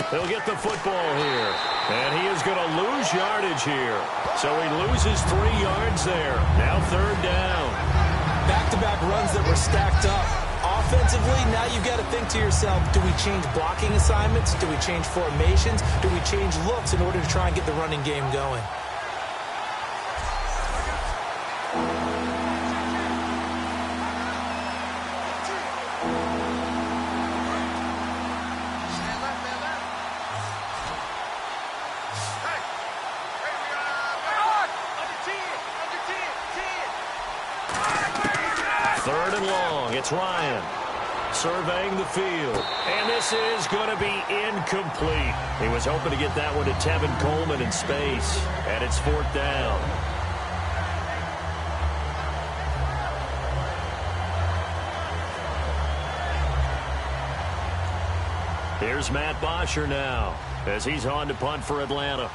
He'll get the football here. And he is going to lose yardage here. So he loses 3 yards there. Now 3rd down. Back-to-back runs that were stacked up. Offensively, now you've got to think to yourself, do we change blocking assignments? Do we change formations? Do we change looks in order to try and get the running game going? It's Ryan surveying the field. And this is going to be incomplete. He was hoping to get that one to Tevin Coleman in space. And it's 4th down. Here's Matt Bosher now as he's on to punt for Atlanta.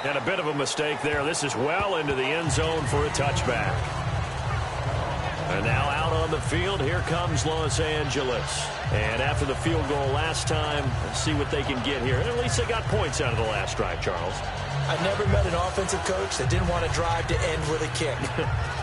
And a bit of a mistake there. This is well into the end zone for a touchback. And now out on the field, here comes Los Angeles. And after the field goal last time, let's see what they can get here. And at least they got points out of the last drive, Charles. I've never met an offensive coach that didn't want to drive to end with a kick.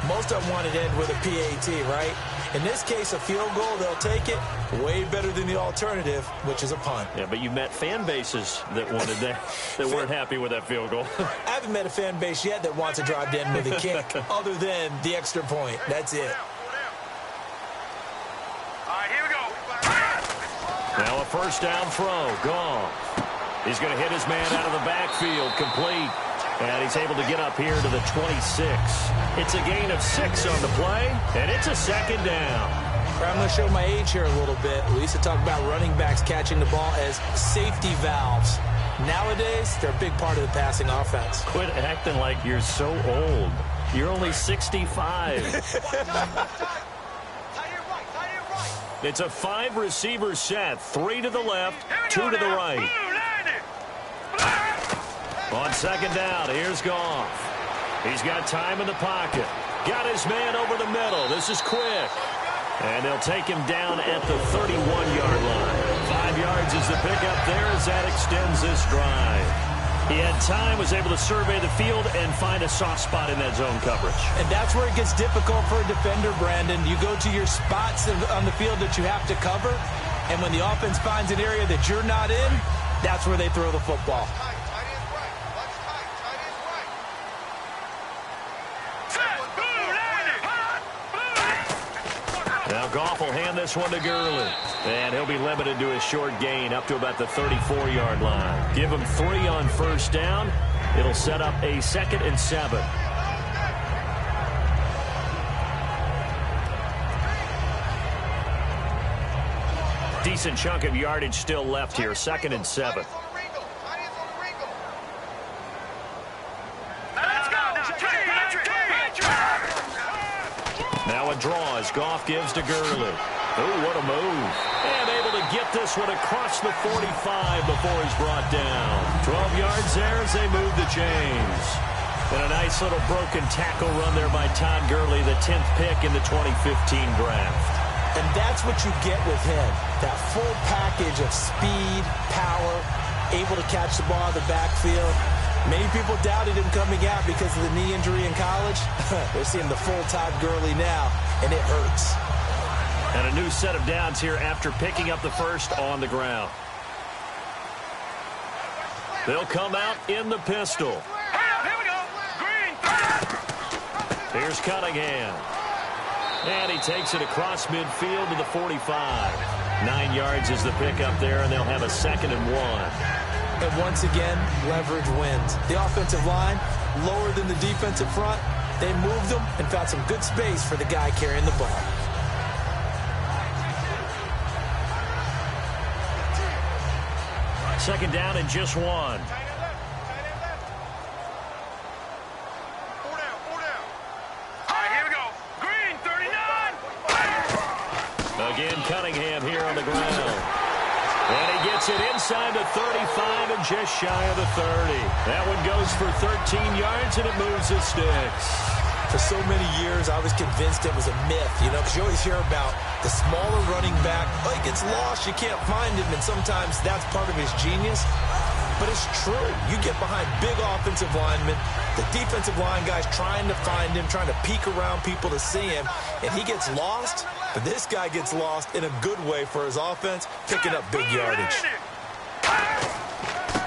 Most of them wanted to end with a PAT, right? In this case, a field goal, they'll take it. Way better than the alternative, which is a punt. Yeah, but you met fan bases that wanted that, that weren't happy with that field goal. I haven't met a fan base yet that wants to drive to end with a kick, other than the extra point. That's it. All right, here we go. Now a 1st down throw. Gone. He's going to hit his man out of the backfield. Complete. And he's able to get up here to the 26. It's a gain of 6 on the play, and it's a 2nd down. I'm going to show my age here a little bit. We used to talk about running backs catching the ball as safety valves. Nowadays, they're a big part of the passing offense. Quit acting like you're so old. You're only 65. It's a 5-receiver set. 3 to the left, 2 to the right. On 2nd down, here's Goff. He's got time in the pocket. Got his man over the middle. This is quick. And they'll take him down at the 31-yard line. 5 yards is the pickup there as that extends this drive. He had time, was able to survey the field and find a soft spot in that zone coverage. And that's where it gets difficult for a defender, Brandon. You go to your spots on the field that you have to cover, and when the offense finds an area that you're not in, that's where they throw the football. Now Goff will hand this one to Gurley. And he'll be limited to a short gain up to about the 34-yard line. Give him 3 on 1st down. It'll set up a 2nd and 7. Decent chunk of yardage still left here. 2nd and 7. Now a draw as Goff gives to Gurley. Oh, what a move. And able to get this one across the 45 before he's brought down. 12 yards there as they move the chains. And a nice little broken tackle run there by Todd Gurley, the 10th pick in the 2015 draft. And that's what you get with him. That full package of speed, power, able to catch the ball in the backfield. Many people doubted him coming out because of the knee injury in college. They're seeing the full Todd Gurley now, and it hurts. And a new set of downs here after picking up the first on the ground. They'll come out in the pistol. Here we go. Green. Here's Cunningham. And he takes it across midfield to the 45. 9 yards is the pickup there, and they'll have a 2nd and 1. And once again, leverage wins. The offensive line, lower than the defensive front. They moved them and found some good space for the guy carrying the ball. Second down and just 1. Four down. All right, here we go. Green, 39. Again, Cunningham here on the ground. And he gets it inside the 35 and just shy of the 30. That one goes for 13 yards, and it moves the sticks. For so many years, I was convinced it was a myth, you know, because you always hear about the smaller running back. Oh, he gets lost, you can't find him, and sometimes that's part of his genius. But it's true. You get behind big offensive linemen, the defensive line guys trying to find him, trying to peek around people to see him, and he gets lost. But this guy gets lost in a good way for his offense, picking up big yardage.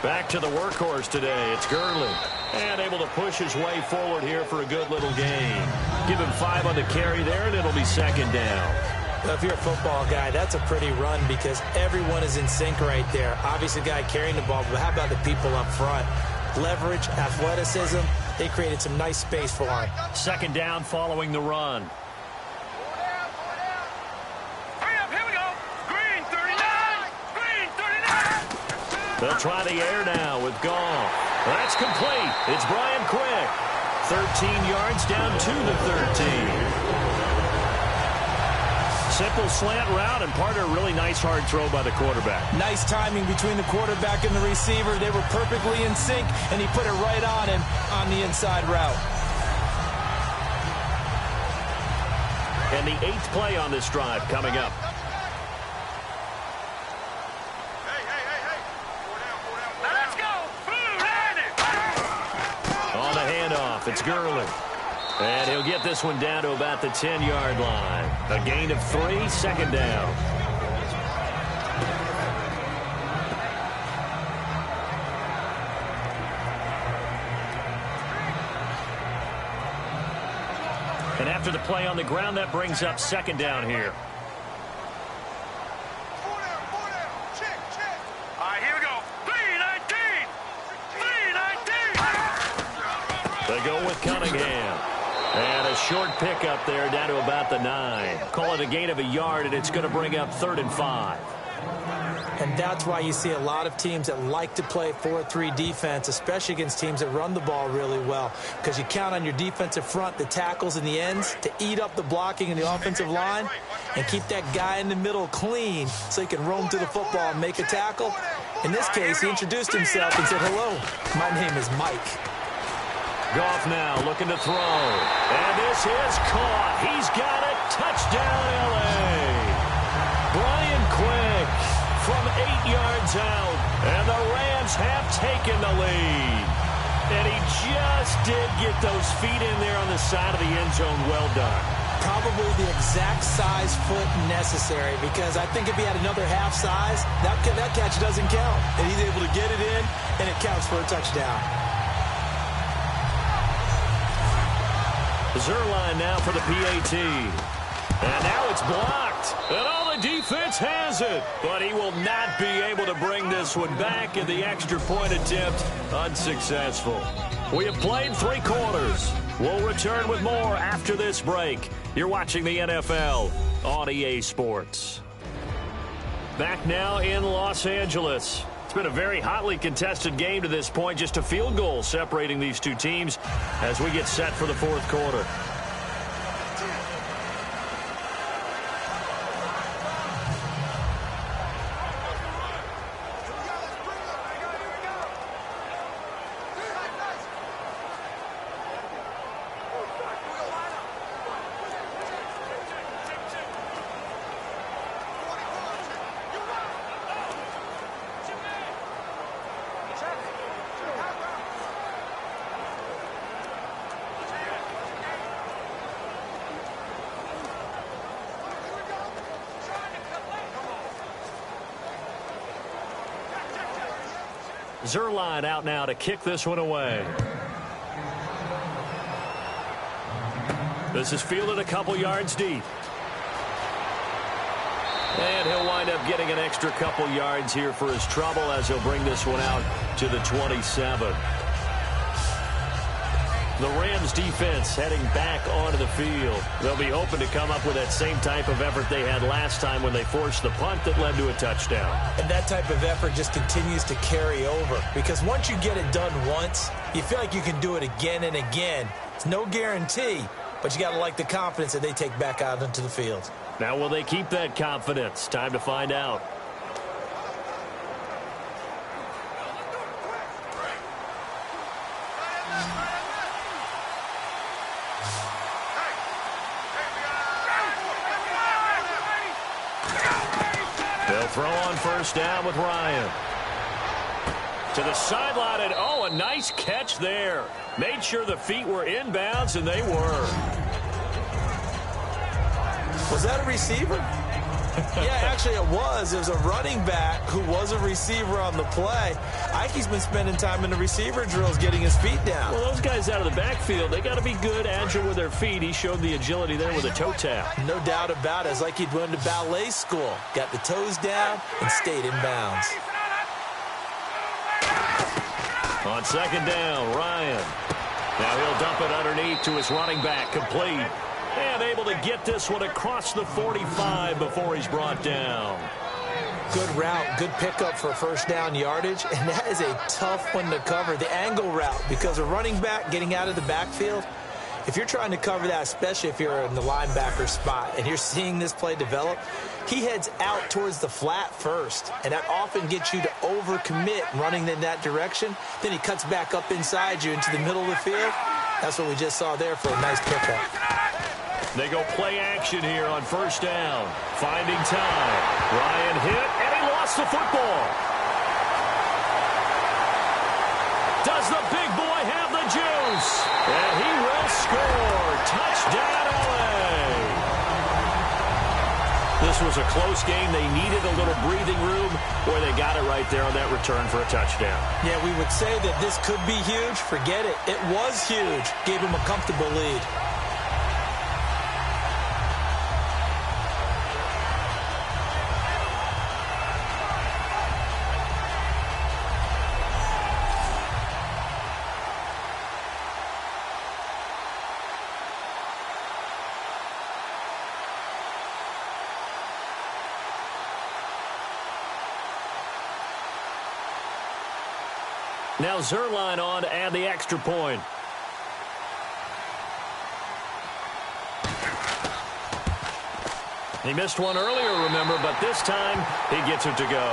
Back to the workhorse today. It's Gurley. And able to push his way forward here for a good little gain. Give him 5 on the carry there, and it'll be second down. Well, if you're a football guy, that's a pretty run because everyone is in sync right there. Obviously, the guy carrying the ball, but how about the people up front? Leverage, athleticism, they created some nice space for him. Second down following the run. They'll try the air now with Goff. That's complete. It's Brian Quick. 13 yards down to the 13. Simple slant route and part of a really nice hard throw by the quarterback. Nice timing between the quarterback and the receiver. They were perfectly in sync, and he put it right on him on the inside route. And the 8th play on this drive coming up. It's Gurley. And he'll get this one down to about the 10-yard line. A gain of 3, second down. And after the play on the ground, that brings up second down here. Cunningham. And a short pickup there down to about the 9. Call it a gain of a yard, and it's going to bring up 3rd and 5. And that's why you see a lot of teams that like to play 4-3 defense, especially against teams that run the ball really well, because you count on your defensive front, the tackles and the ends, to eat up the blocking in the offensive line and keep that guy in the middle clean so he can roam to the football and make a tackle. In this case, he introduced himself and said, "Hello, my name is Mike." Goff now looking to throw. And this is caught. He's got it. Touchdown, L.A. Brian Quick from 8 yards out. And the Rams have taken the lead. And he just did get those feet in there on the side of the end zone. Well done. Probably the exact size foot necessary, because I think if he had another half size, that catch doesn't count. And he's able to get it in, and it counts for a touchdown. Zerline now for the PAT. And now it's blocked. And all the defense has it. But he will not be able to bring this one back, in the extra point attempt unsuccessful. We have played 3 quarters. We'll return with more after this break. You're watching the NFL on EA Sports. Back now in Los Angeles. It's been a very hotly contested game to this point. Just a field goal separating these two teams as we get set for the 4th quarter. Zerline out now to kick this one away. This is fielded a couple yards deep. And he'll wind up getting an extra couple yards here for his trouble as he'll bring this one out to the 27. The Rams defense heading back onto the field. They'll be hoping to come up with that same type of effort they had last time when they forced the punt that led to a touchdown. And that type of effort just continues to carry over, because once you get it done once, you feel like you can do it again and again. It's no guarantee, but you got to like the confidence that they take back out into the field. Now will they keep that confidence? Time to find out. They'll throw on first down with Ryan. To the sideline, and oh, a nice catch there. Made sure the feet were inbounds, and they were. Was that a receiver? Yeah, actually it was. It was a running back who was a receiver on the play. Ike's been spending time in the receiver drills getting his feet down. Well, those guys out of the backfield, they got to be good, agile with their feet. He showed the agility there with a toe tap. No doubt about it. It's like he'd went to ballet school. Got the toes down and stayed in bounds. On second down, Ryan. Now he'll dump it underneath to his running back, complete. And able to get this one across the 45 before he's brought down. Good route, good pickup for first down yardage, and that is a tough one to cover, the angle route, because a running back getting out of the backfield, if you're trying to cover that, especially if you're in the linebacker spot and you're seeing this play develop, he heads out towards the flat first, and that often gets you to overcommit running in that direction. Then he cuts back up inside you into the middle of the field. That's what we just saw there for a nice pickup. They go play action here on first down. Finding time. Ryan hit, and he lost the football. Does the big boy have the juice? And he will score. Touchdown, LA. This was a close game. They needed a little breathing room, or they got it right there on that return for a touchdown. Yeah, we would say that this could be huge. Forget it. It was huge. Gave him a comfortable lead. Now Zerline on to add the extra point. He missed one earlier, remember, but this time he gets it to go.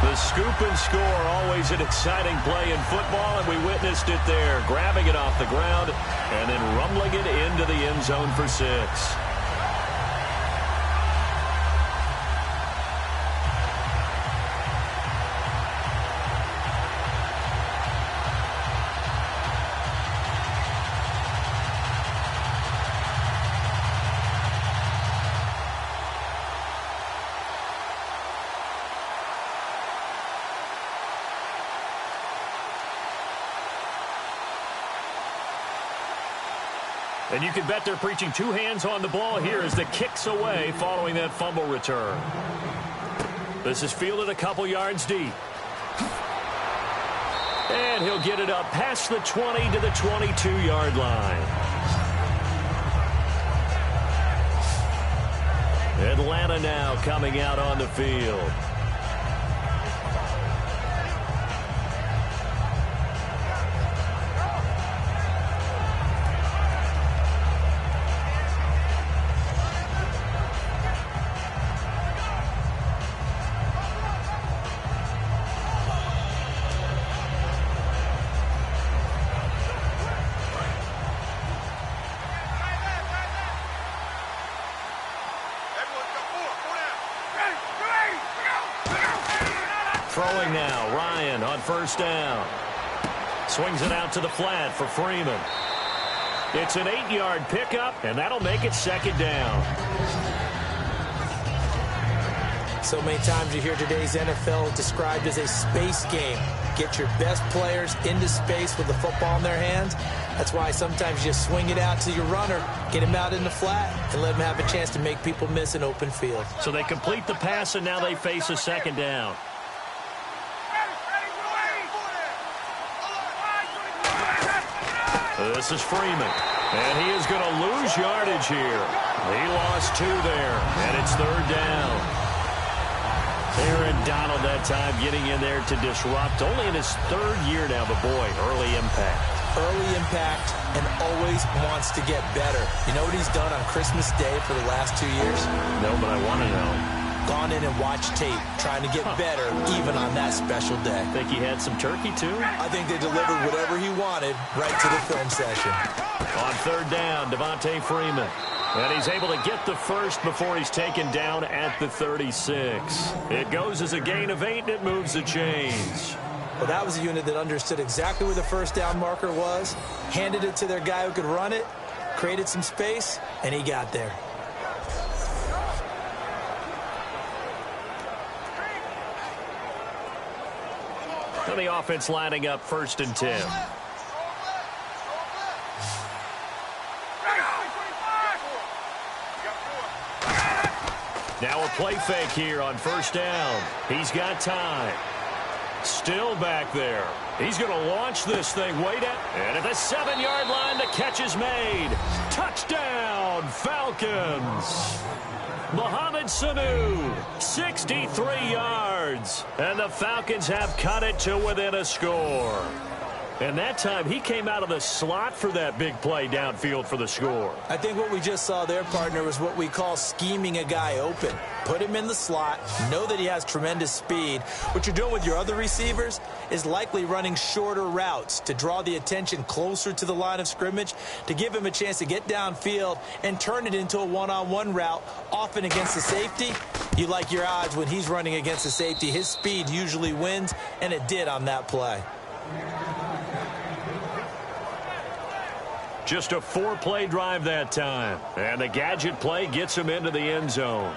The scoop and score, always an exciting play in football, and we witnessed it there, grabbing it off the ground and then rumbling it into the end zone for 6. And you can bet they're preaching two hands on the ball here as the kick's away following that fumble return. This is fielded a couple yards deep. And he'll get it up past the 20 to the 22-yard line. Atlanta now coming out on the field. Throwing now, Ryan on first down. Swings it out to the flat for Freeman. It's an 8-yard pickup, and that'll make it second down. So many times you hear today's NFL described as a space game. Get your best players into space with the football in their hands. That's why sometimes you swing it out to your runner, get him out in the flat, and let him have a chance to make people miss an open field. So they complete the pass, and now they face a second down. This is Freeman, and he is going to lose yardage here. He lost 2 there, and it's third down. Aaron Donald that time getting in there to disrupt. Only in his 3rd year now, but boy, early impact. Early impact and always wants to get better. You know what he's done on Christmas Day for the last 2 years? No, but I want to know. Gone in and watched tape, trying to get better even on that special day. Think he had some turkey, too? I think they delivered whatever he wanted right to the film session. On third down, Devontae Freeman. And he's able to get the first before he's taken down at the 36. It goes as a gain of 8, and it moves the chains. Well, that was a unit that understood exactly where the first down marker was, handed it to their guy who could run it, created some space, and he got there. And the offense lining up 1st and 10. Now a play fake here on 1st down. He's got time. Still back there. He's going to launch this thing way down. And at the 7-yard line, the catch is made. Touchdown, Falcons. Mohamed Sanu, 63 yards. And the Falcons have cut it to within a score. And that time, he came out of the slot for that big play downfield for the score. I think what we just saw there, partner, was what we call scheming a guy open. Put him in the slot, know that he has tremendous speed. What you're doing with your other receivers is likely running shorter routes to draw the attention closer to the line of scrimmage, to give him a chance to get downfield and turn it into a one-on-one route, often against the safety. You like your odds when he's running against the safety. His speed usually wins, and it did on that play. Just a 4-play drive that time. And the gadget play gets him into the end zone.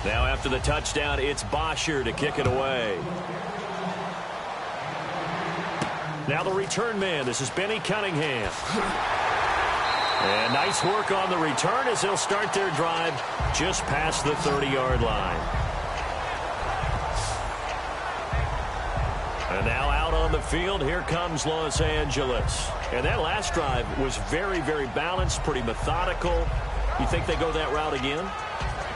Now after the touchdown, it's Bosher to kick it away. Now the return man. This is Benny Cunningham. And nice work on the return as they'll start their drive just past the 30-yard line. And now out on the field, here comes Los Angeles. And that last drive was very, very balanced, pretty methodical. You think they go that route again?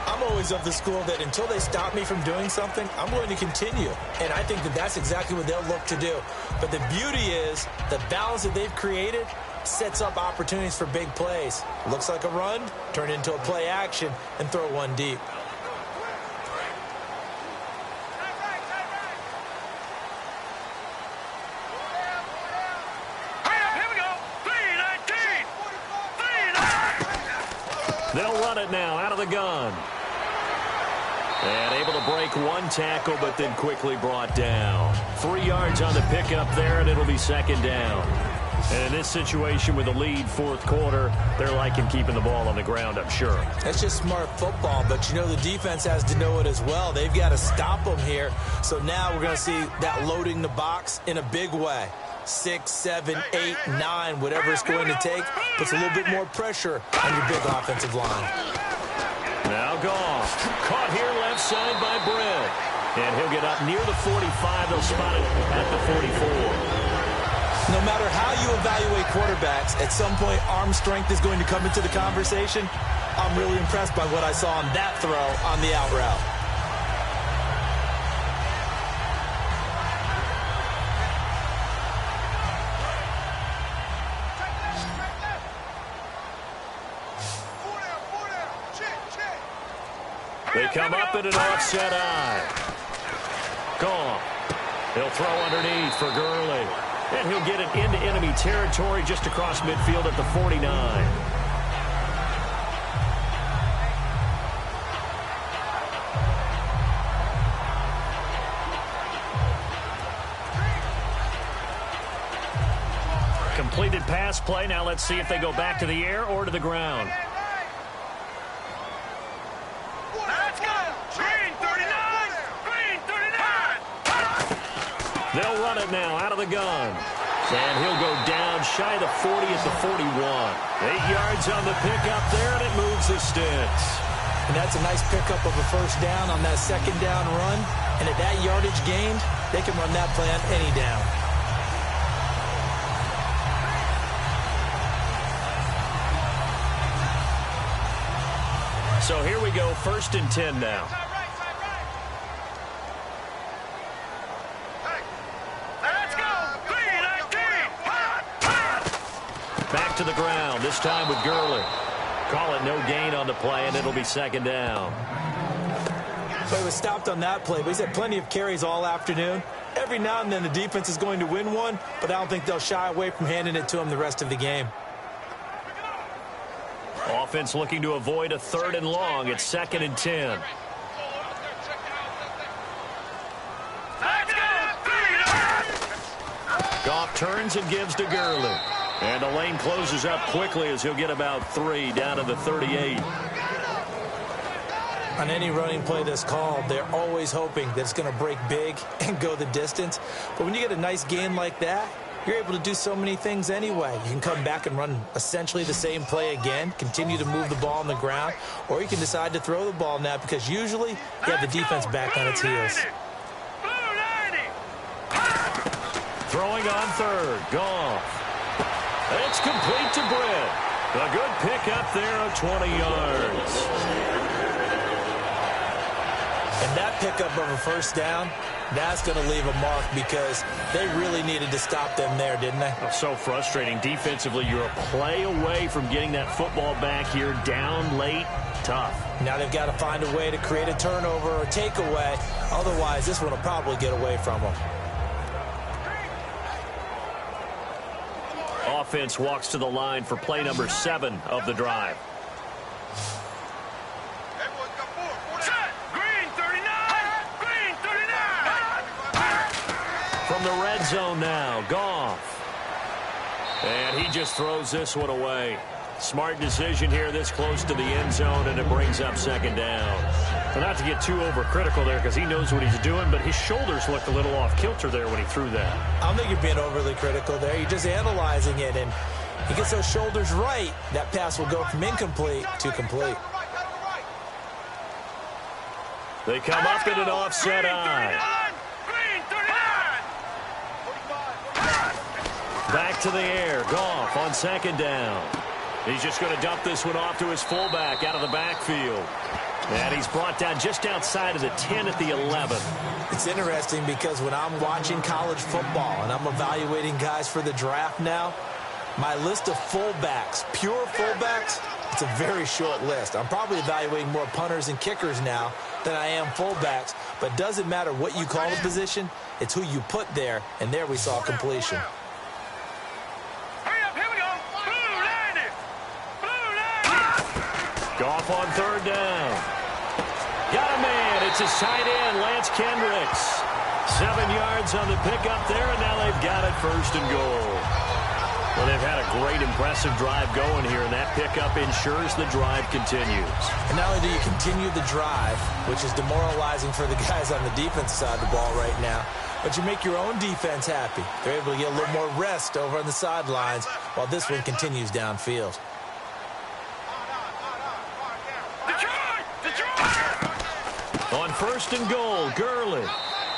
I'm always of the school that until they stop me from doing something, I'm going to continue. And I think that that's exactly what they'll look to do. But the beauty is the balance that they've created sets up opportunities for big plays. Looks like a run, turn into a play action, and throw one deep. They'll run it now out of the gun. And able to break one tackle, but then quickly brought down. 3 yards on the pickup there, and it'll be 2nd down. And in this situation with the lead 4th quarter, they're liking keeping the ball on the ground, I'm sure. That's just smart football, but you know the defense has to know it as well. They've got to stop them here. So now we're going to see that loading the box in a big way. 6, 7, 8, 9, whatever it's going to take, puts a little bit more pressure on your big offensive line. Now Goff, caught here left side by Britt. And he'll get up near the 45. They'll spot it at the 44. No matter how you evaluate quarterbacks, at some point arm strength is going to come into the conversation. I'm really impressed by what I saw on that throw on the out route. They come up in an offset eye. Goff. He'll throw underneath for Gurley. And he'll get it into enemy territory just across midfield at the 49. Completed pass play. Now let's see if they go back to the air or to the ground. They'll run it now out of the gun. And he'll go down shy of the 40 at the 41. 8 yards on the pickup there, and it moves the sticks. And that's a nice pickup of a 1st down on that 2nd down run. And at that yardage gained, they can run that play on any down. So here we go, 1st and 10 now. Back to the ground, this time with Gurley. Call it no gain on the play, and it'll be 2nd down. So he was stopped on that play, but he's had plenty of carries all afternoon. Every now and then the defense is going to win one, but I don't think they'll shy away from handing it to him the rest of the game. Offense looking to avoid a 3rd and long. It's 2nd and 10. Goff turns and gives to Gurley. And the lane closes up quickly as he'll get about 3 down to the 38. On any running play that's called, they're always hoping that it's going to break big and go the distance. But when you get a nice gain like that, you're able to do so many things anyway. You can come back and run essentially the same play again, continue to move the ball on the ground, or you can decide to throw the ball now because usually you have the defense back on its heels. Throwing on 3rd, Goff. It's complete to Britt. A good pick up there of 20 yards. And that pickup of a 1st down, that's going to leave a mark because they really needed to stop them there, didn't they? Oh, so frustrating. Defensively, you're a play away from getting that football back here down late. Tough. Now they've got to find a way to create a turnover or takeaway. Otherwise, this one will probably get away from them. Offense walks to the line for play number 7 of the drive. From the red zone now, Goff. And he just throws this one away. Smart decision here this close to the end zone, and it brings up 2nd down. Well, not to get too overcritical there because he knows what he's doing, but his shoulders looked a little off kilter there when he threw that. I don't think you're being overly critical there. You're just analyzing it, and he gets those shoulders right. That pass will go from incomplete to complete. They come up in an offset eye. Back to the air. Goff on 2nd down. He's just going to dump this one off to his fullback out of the backfield. And he's brought down just outside of the 10 at the 11. It's interesting because when I'm watching college football and I'm evaluating guys for the draft now, my list of fullbacks, pure fullbacks, it's a very short list. I'm probably evaluating more punters and kickers now than I am fullbacks. But it doesn't matter what you call the position, it's who you put there. And there we saw completion. Goff on 3rd down. Got a man. It's his tight end, Lance Kendricks. 7 yards on the pickup there, and now they've got it 1st and goal. Well, they've had a great, impressive drive going here, and that pickup ensures the drive continues. And not only do you continue the drive, which is demoralizing for the guys on the defense side of the ball right now, but you make your own defense happy. They're able to get a little more rest over on the sidelines while this one continues downfield. On 1st and goal, Gurley.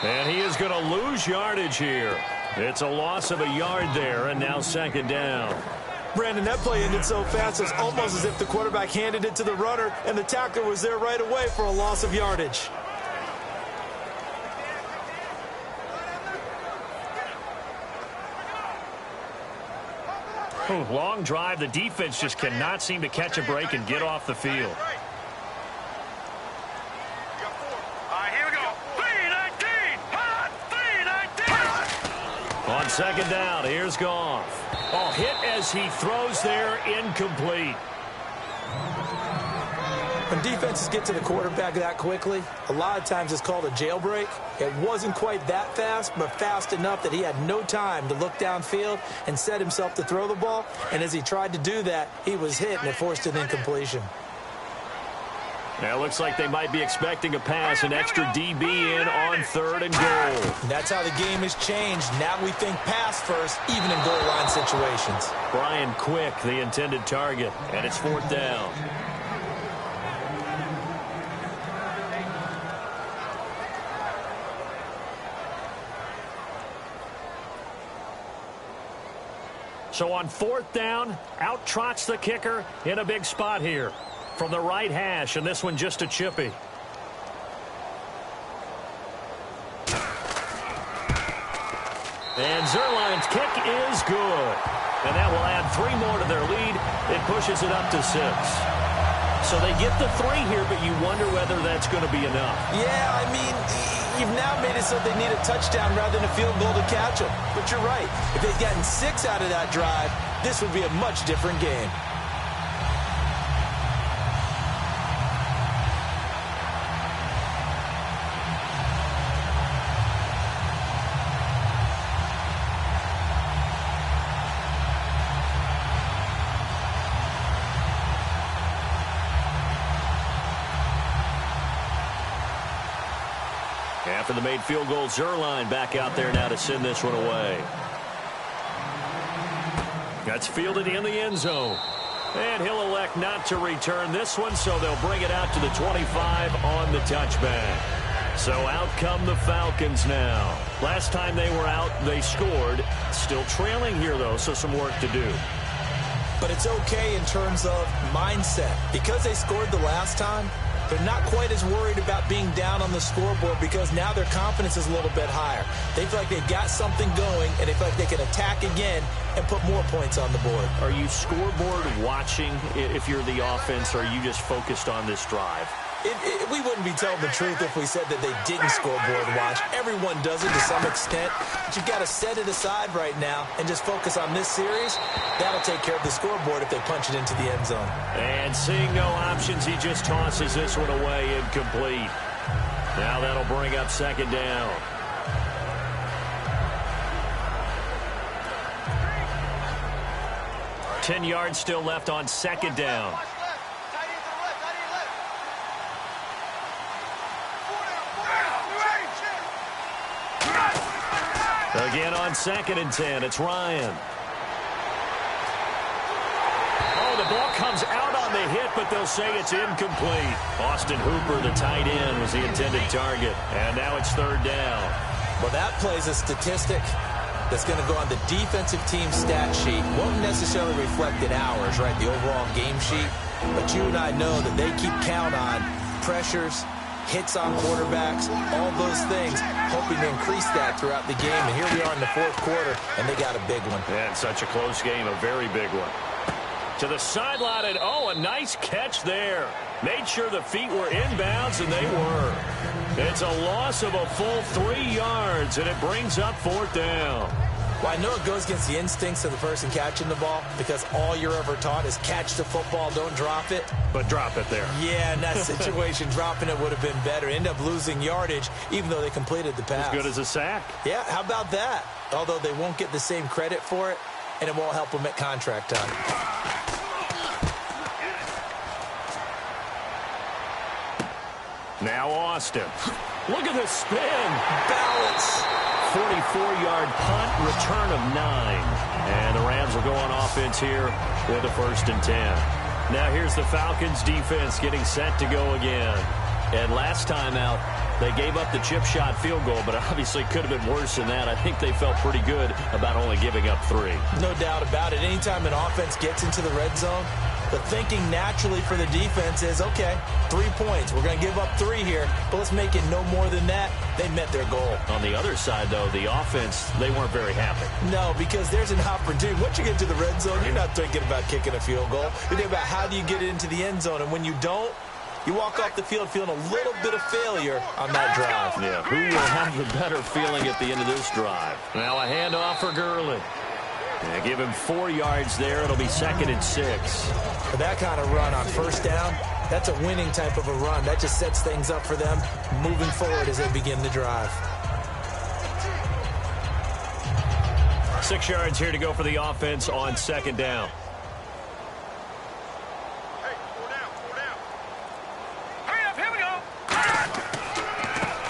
And he is going to lose yardage here. It's a loss of a yard there, and now 2nd down. Brandon, that play ended so fast, it's almost as if the quarterback handed it to the runner, and the tackler was there right away for a loss of yardage. Long drive. The defense just cannot seem to catch a break and get off the field. On 2nd down, here's Goff. Oh, hit as he throws there, incomplete. When defenses get to the quarterback that quickly, a lot of times it's called a jailbreak. It wasn't quite that fast, but fast enough that he had no time to look downfield and set himself to throw the ball. And as he tried to do that, he was hit, and it forced an incompletion. Now, it looks like they might be expecting a pass, an extra DB in on 3rd and goal. That's how the game has changed. Now we think pass first, even in goal line situations. Brian Quick, the intended target, and it's 4th down. So on 4th down, out trots the kicker in a big spot here from the right hash, and this one just a chippy. And Zerline's kick is good. And that will add 3 more to their lead. It pushes it up to 6. So they get the 3 here, but you wonder whether that's going to be enough. Yeah, I mean, you've now made it so they need a touchdown rather than a field goal to catch them. But you're right. If they'd gotten 6 out of that drive, this would be a much different game. After the made field goal, Zerline back out there now to send this one away. That's fielded in the end zone. And he'll elect not to return this one, so they'll bring it out to the 25 on the touchback. So out come the Falcons now. Last time they were out, they scored. Still trailing here, though, so some work to do. But it's okay in terms of mindset. Because they scored the last time, they're not quite as worried about being down on the scoreboard because now their confidence is a little bit higher. They feel like they've got something going, and they feel like they can attack again and put more points on the board. Are you scoreboard watching if you're the offense, or are you just focused on this drive? We wouldn't be telling the truth if we said that they didn't scoreboard watch. Everyone does it to some extent. But you've got to set it aside right now and just focus on this series. That'll take care of the scoreboard if they punch it into the end zone. And seeing no options, he just tosses this one away, incomplete. Now that'll bring up 2nd down. Ten yards still left on 2nd down. Again on 2nd and 10, it's Ryan. Oh, the ball comes out on the hit, but they'll say it's incomplete. Austin Hooper, the tight end, was the intended target. And now it's 3rd down. Well, that plays a statistic that's going to go on the defensive team stat sheet. Won't necessarily reflect in ours, right, the overall game sheet. But you and I know that they keep count on pressures, hits on quarterbacks, all those things, hoping to increase that throughout the game. And here we are in the 4th quarter, and they got a big one. And such a close game, a very big one. To the sideline, and oh, a nice catch there. Made sure the feet were inbounds, and they were. It's a loss of a full 3 yards, and it brings up 4th down. Well, I know it goes against the instincts of the person catching the ball because all you're ever taught is catch the football, don't drop it. But drop it there. Yeah, in that situation, dropping it would have been better. End up losing yardage, even though they completed the pass. As good as a sack. Yeah, how about that? Although they won't get the same credit for it, and it won't help them at contract time. Now Austin. Look at the spin. Balance. 44-yard punt, return of 9. And the Rams will go on offense here with a 1st and 10. Now here's the Falcons defense getting set to go again. And last time out, they gave up the chip shot field goal, but obviously could have been worse than that. I think they felt pretty good about only giving up 3. No doubt about it. Anytime an offense gets into the red zone, the thinking naturally for the defense is, okay, 3 points. We're going to give up 3 here, but let's make it no more than that. They met their goal. On the other side, though, the offense, they weren't very happy. No, because there's an opportunity. Once you get to the red zone, you're not thinking about kicking a field goal. You're thinking about how do you get it into the end zone, and when you don't, you walk off the field feeling a little bit of failure on that drive. Yeah, who will have the better feeling at the end of this drive? Now a handoff for Gurley. Yeah, give him 4 yards there. It'll be 2nd and 6. For that kind of run on 1st down, that's a winning type of a run. That just sets things up for them moving forward as they begin the drive. 6 yards here to go for the offense on 2nd down.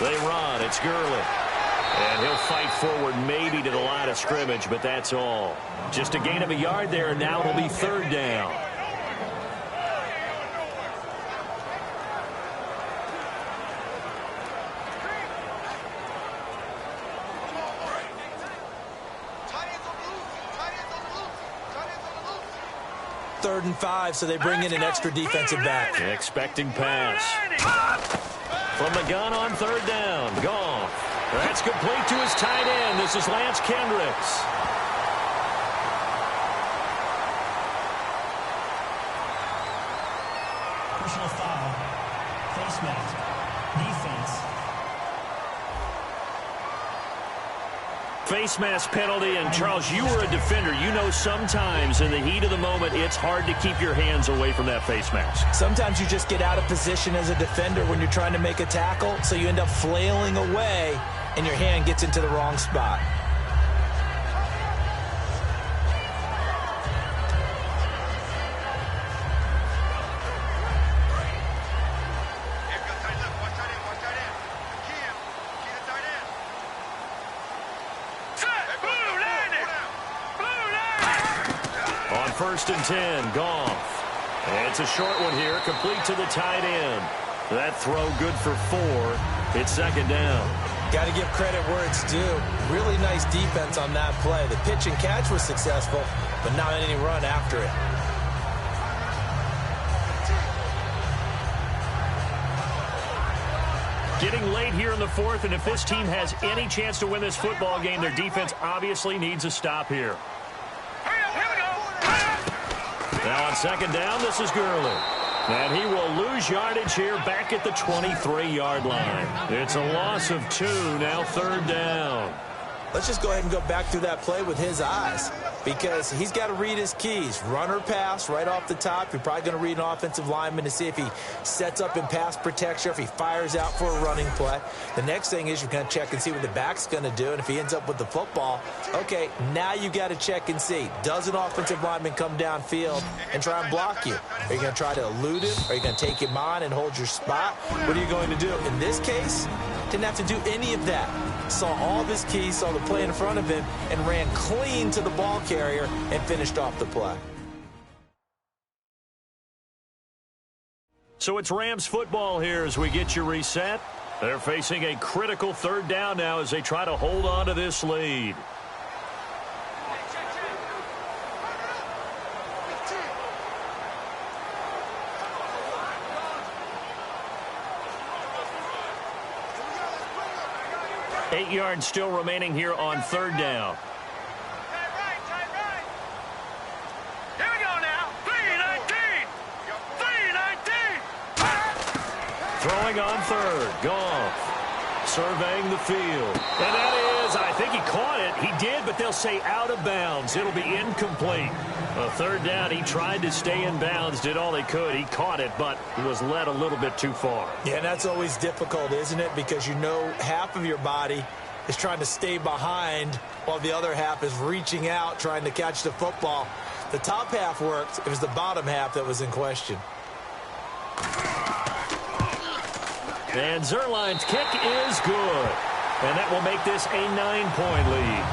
They run. It's Gurley. And he'll fight forward maybe to the line of scrimmage, but that's all. Just a gain of a yard there, and now it'll be 3rd down. 3rd and 5, so they bring in an extra defensive back. Expecting pass. From the gun on 3rd down. Goff. That's complete to his tight end. This is Lance Kendricks. Personal foul. Face mask. Defense. Face mask penalty, and Charles, you were a defender. You know sometimes in the heat of the moment, it's hard to keep your hands away from that face mask. Sometimes you just get out of position as a defender when you're trying to make a tackle, so you end up flailing away, and your hand gets into the wrong spot. On 1st and 10, Goff. And it's a short one here, complete to the tight end. That throw good for 4. It's 2nd down. Got to give credit where it's due. Really nice defense on that play. The pitch and catch was successful, but not any run after it. Getting late here in the 4th, and if this team has any chance to win this football game, their defense obviously needs a stop here. Now on 2nd down, this is Gurley. And he will lose yardage here back at the 23-yard line. It's a loss of 2, now 3rd down. Let's just go ahead and go back through that play with his eyes, because he's got to read his keys. Run or pass right off the top. You're probably going to read an offensive lineman to see if he sets up in pass protection, if he fires out for a running play. The next thing is you're going to check and see what the back's going to do, and if he ends up with the football, okay, now you got to check and see. Does an offensive lineman come downfield and try and block you? Are you going to try to elude him? Are you going to take him on and hold your spot? What are you going to do? In this case, didn't have to do any of that. Saw all of his keys, saw the play in front of him, and ran clean to the ball carrier and finished off the play. So it's Rams football here as we get you reset. They're facing a critical 3rd down now as they try to hold on to this lead. Eight yards still remaining here on 3rd down. Here we go now. 3-19. 3-19. Throwing on 3rd. Goff. Surveying the field. And that is, I think he caught it. He did, but they'll say out of bounds. It'll be incomplete. A 3rd down, he tried to stay in bounds, did all he could. He caught it, but he was led a little bit too far. Yeah, and that's always difficult, isn't it? Because you know half of your body is trying to stay behind while the other half is reaching out, trying to catch the football. The top half worked. It was the bottom half that was in question. And Zerline's kick is good. And that will make this a 9-point lead.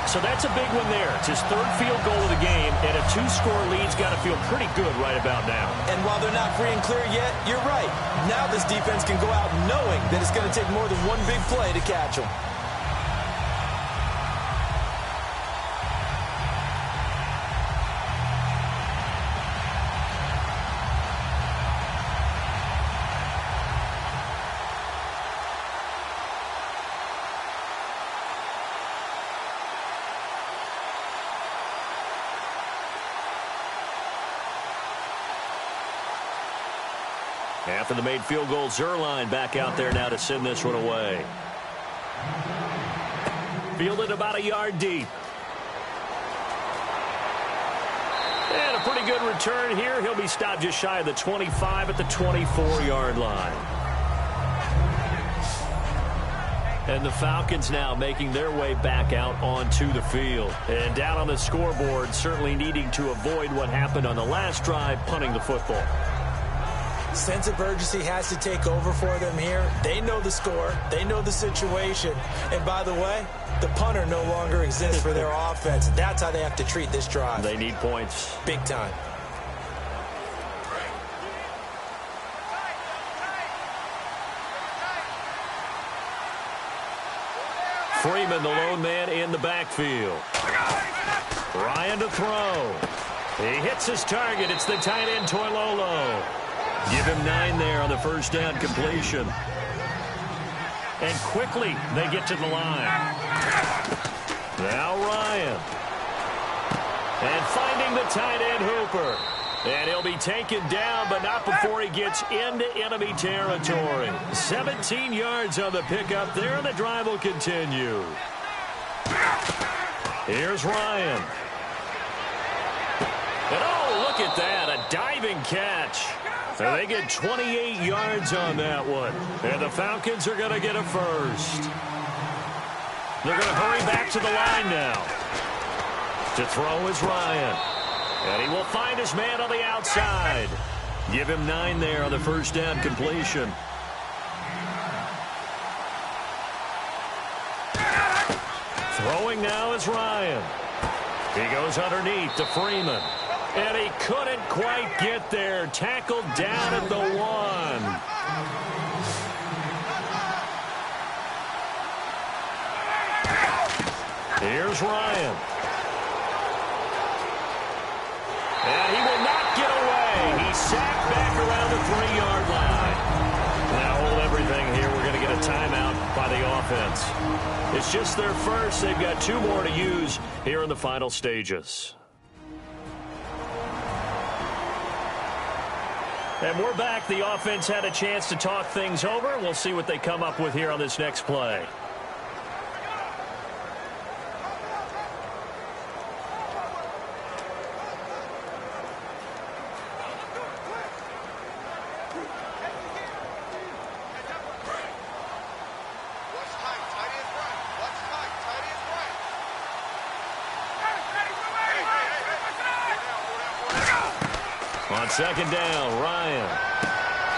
So that's a big one there. It's his 3rd field goal of the game, and a 2-score lead's got to feel pretty good right about now. And while they're not free and clear yet, you're right. Now this defense can go out knowing that it's going to take more than one big play to catch them. After the made field goal, Zerline back out there now to send this one away. Fielded about a yard deep. And a pretty good return here. He'll be stopped just shy of the 25 at the 24-yard line. And the Falcons now making their way back out onto the field. And down on the scoreboard, certainly needing to avoid what happened on the last drive, punting the football. Sense of urgency has to take over for them here. They know the score. They know the situation. And by the way, the punter no longer exists for their offense. That's how they have to treat this drive. They need points. Big time. Freeman, the lone man in the backfield. Ryan to throw. He hits his target. It's the tight end, Toilolo. Give him 9 there on the first down completion. And quickly, they get to the line. Now Ryan. And finding the tight end, Hooper. And he'll be taken down, but not before he gets into enemy territory. 17 yards on the pickup there, and the drive will continue. Here's Ryan. And oh, look at that, a diving catch. And they get 28 yards on that one. And the Falcons are going to get a first. They're going to hurry back to the line now. To throw is Ryan. And he will find his man on the outside. Give him 9 there on the first down completion. Throwing now is Ryan. He goes underneath to Freeman. And he couldn't quite get there. Tackled down at the 1. Here's Ryan. And he will not get away. He's sacked back around the 3-yard line. Now hold everything here. We're going to get a timeout by the offense. It's just their first. They've got 2 more to use here in the final stages. And we're back. The offense had a chance to talk things over. We'll see what they come up with here on this next play. On second down, Ryan.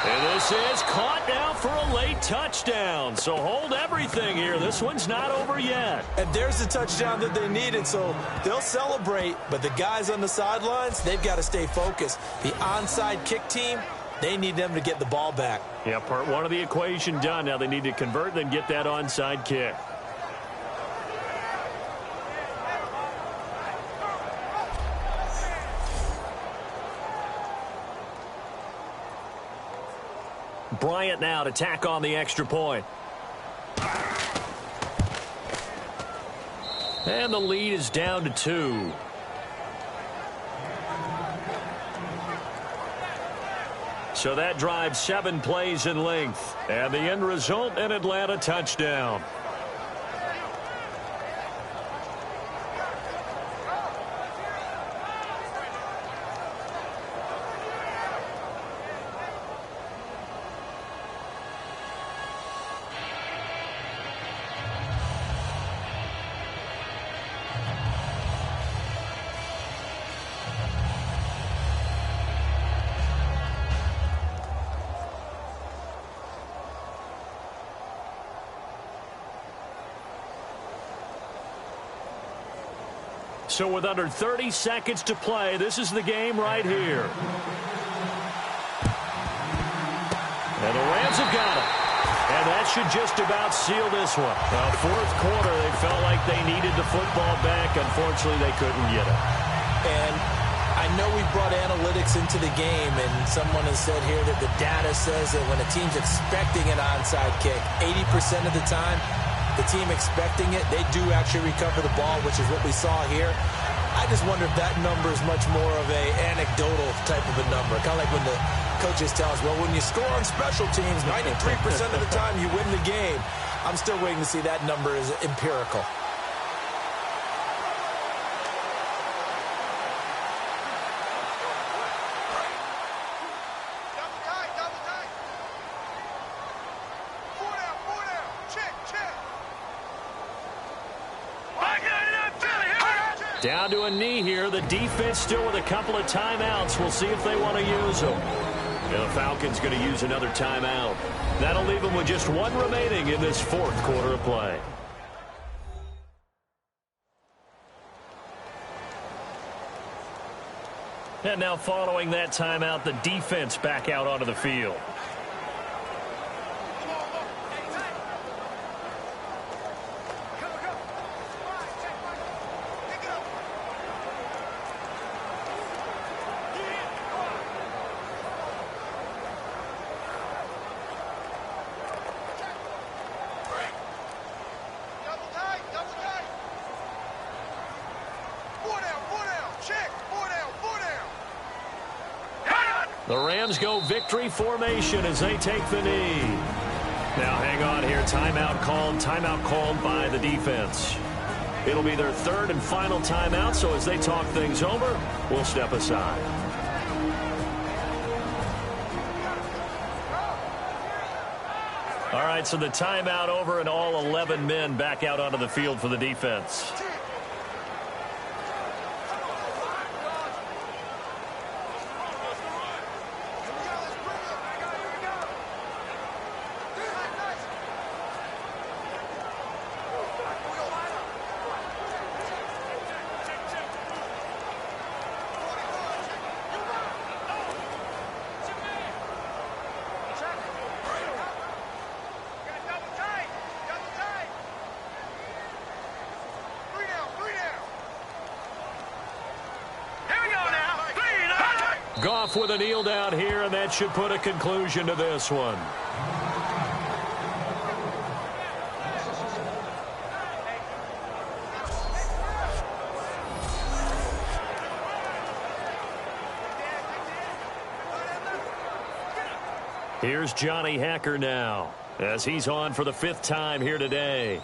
And this is caught now for a late touchdown. So hold everything here. This one's not over yet. And there's the touchdown that they needed, so they'll celebrate. But the guys on the sidelines, they've got to stay focused. The onside kick team, they need them to get the ball back. Yeah, part 1 of the equation done. Now they need to convert, then get that onside kick. Bryant now to tack on the extra point. And the lead is down to 2. So that drives 7 plays in length. And the end result, an Atlanta touchdown. So with under 30 seconds to play, this is the game right here. And the Rams have got it. And that should just about seal this one. Fourth quarter, they felt like they needed the football back. Unfortunately, they couldn't get it. And I know we brought analytics into the game, and someone has said here that the data says that when a team's expecting an onside kick, 80% of the time, the team expecting it, they do actually recover the ball, which is what we saw here. I just wonder if that number is much more of a anecdotal type of a number. Kind of like when the coaches tell us, well, when you score on special teams, 93% of the time you win the game. I'm still waiting to see that number is empirical. Down to a knee here. The defense still with a couple of timeouts. We'll see if they want to use them. And the Falcons going to use another timeout. That'll leave them with just 1 remaining in this fourth quarter of play. And now following that timeout, the defense back out onto the field. The Rams go victory formation as they take the knee. Now hang on here. Timeout called by the defense. It'll be their third and final timeout, so as they talk things over, we'll step aside. All right, so the timeout over and all 11 men back out onto the field for the defense. Goff with a kneel down here, and that should put a conclusion to this one. Here's Johnny Hacker now, as he's on for the 5th time here today.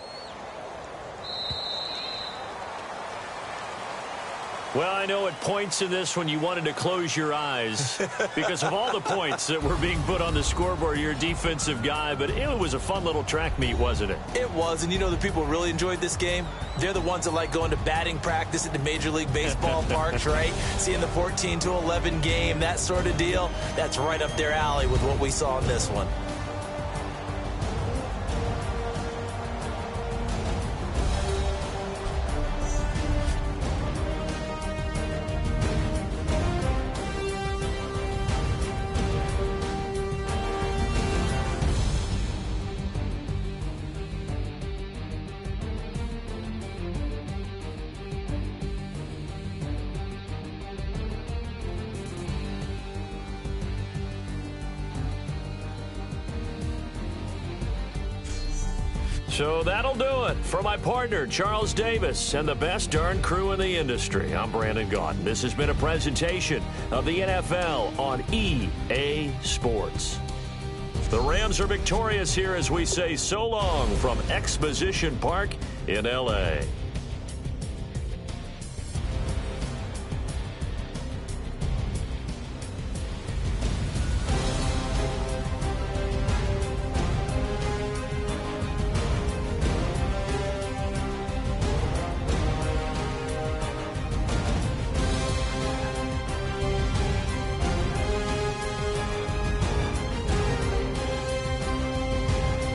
Well, I know at points in this when you wanted to close your eyes because of all the points that were being put on the scoreboard. You're a defensive guy, but it was a fun little track meet, wasn't it? It was, and you know the people who really enjoyed this game? They're the ones that like going to batting practice at the Major League Baseball parks, right? Seeing the 14-11 game, that sort of deal. That's right up their alley with what we saw in this one. So that'll do it. For my partner, Charles Davis, and the best darn crew in the industry, I'm Brandon Gaudin. This has been a presentation of the NFL on EA Sports. The Rams are victorious here as we say so long from Exposition Park in L.A.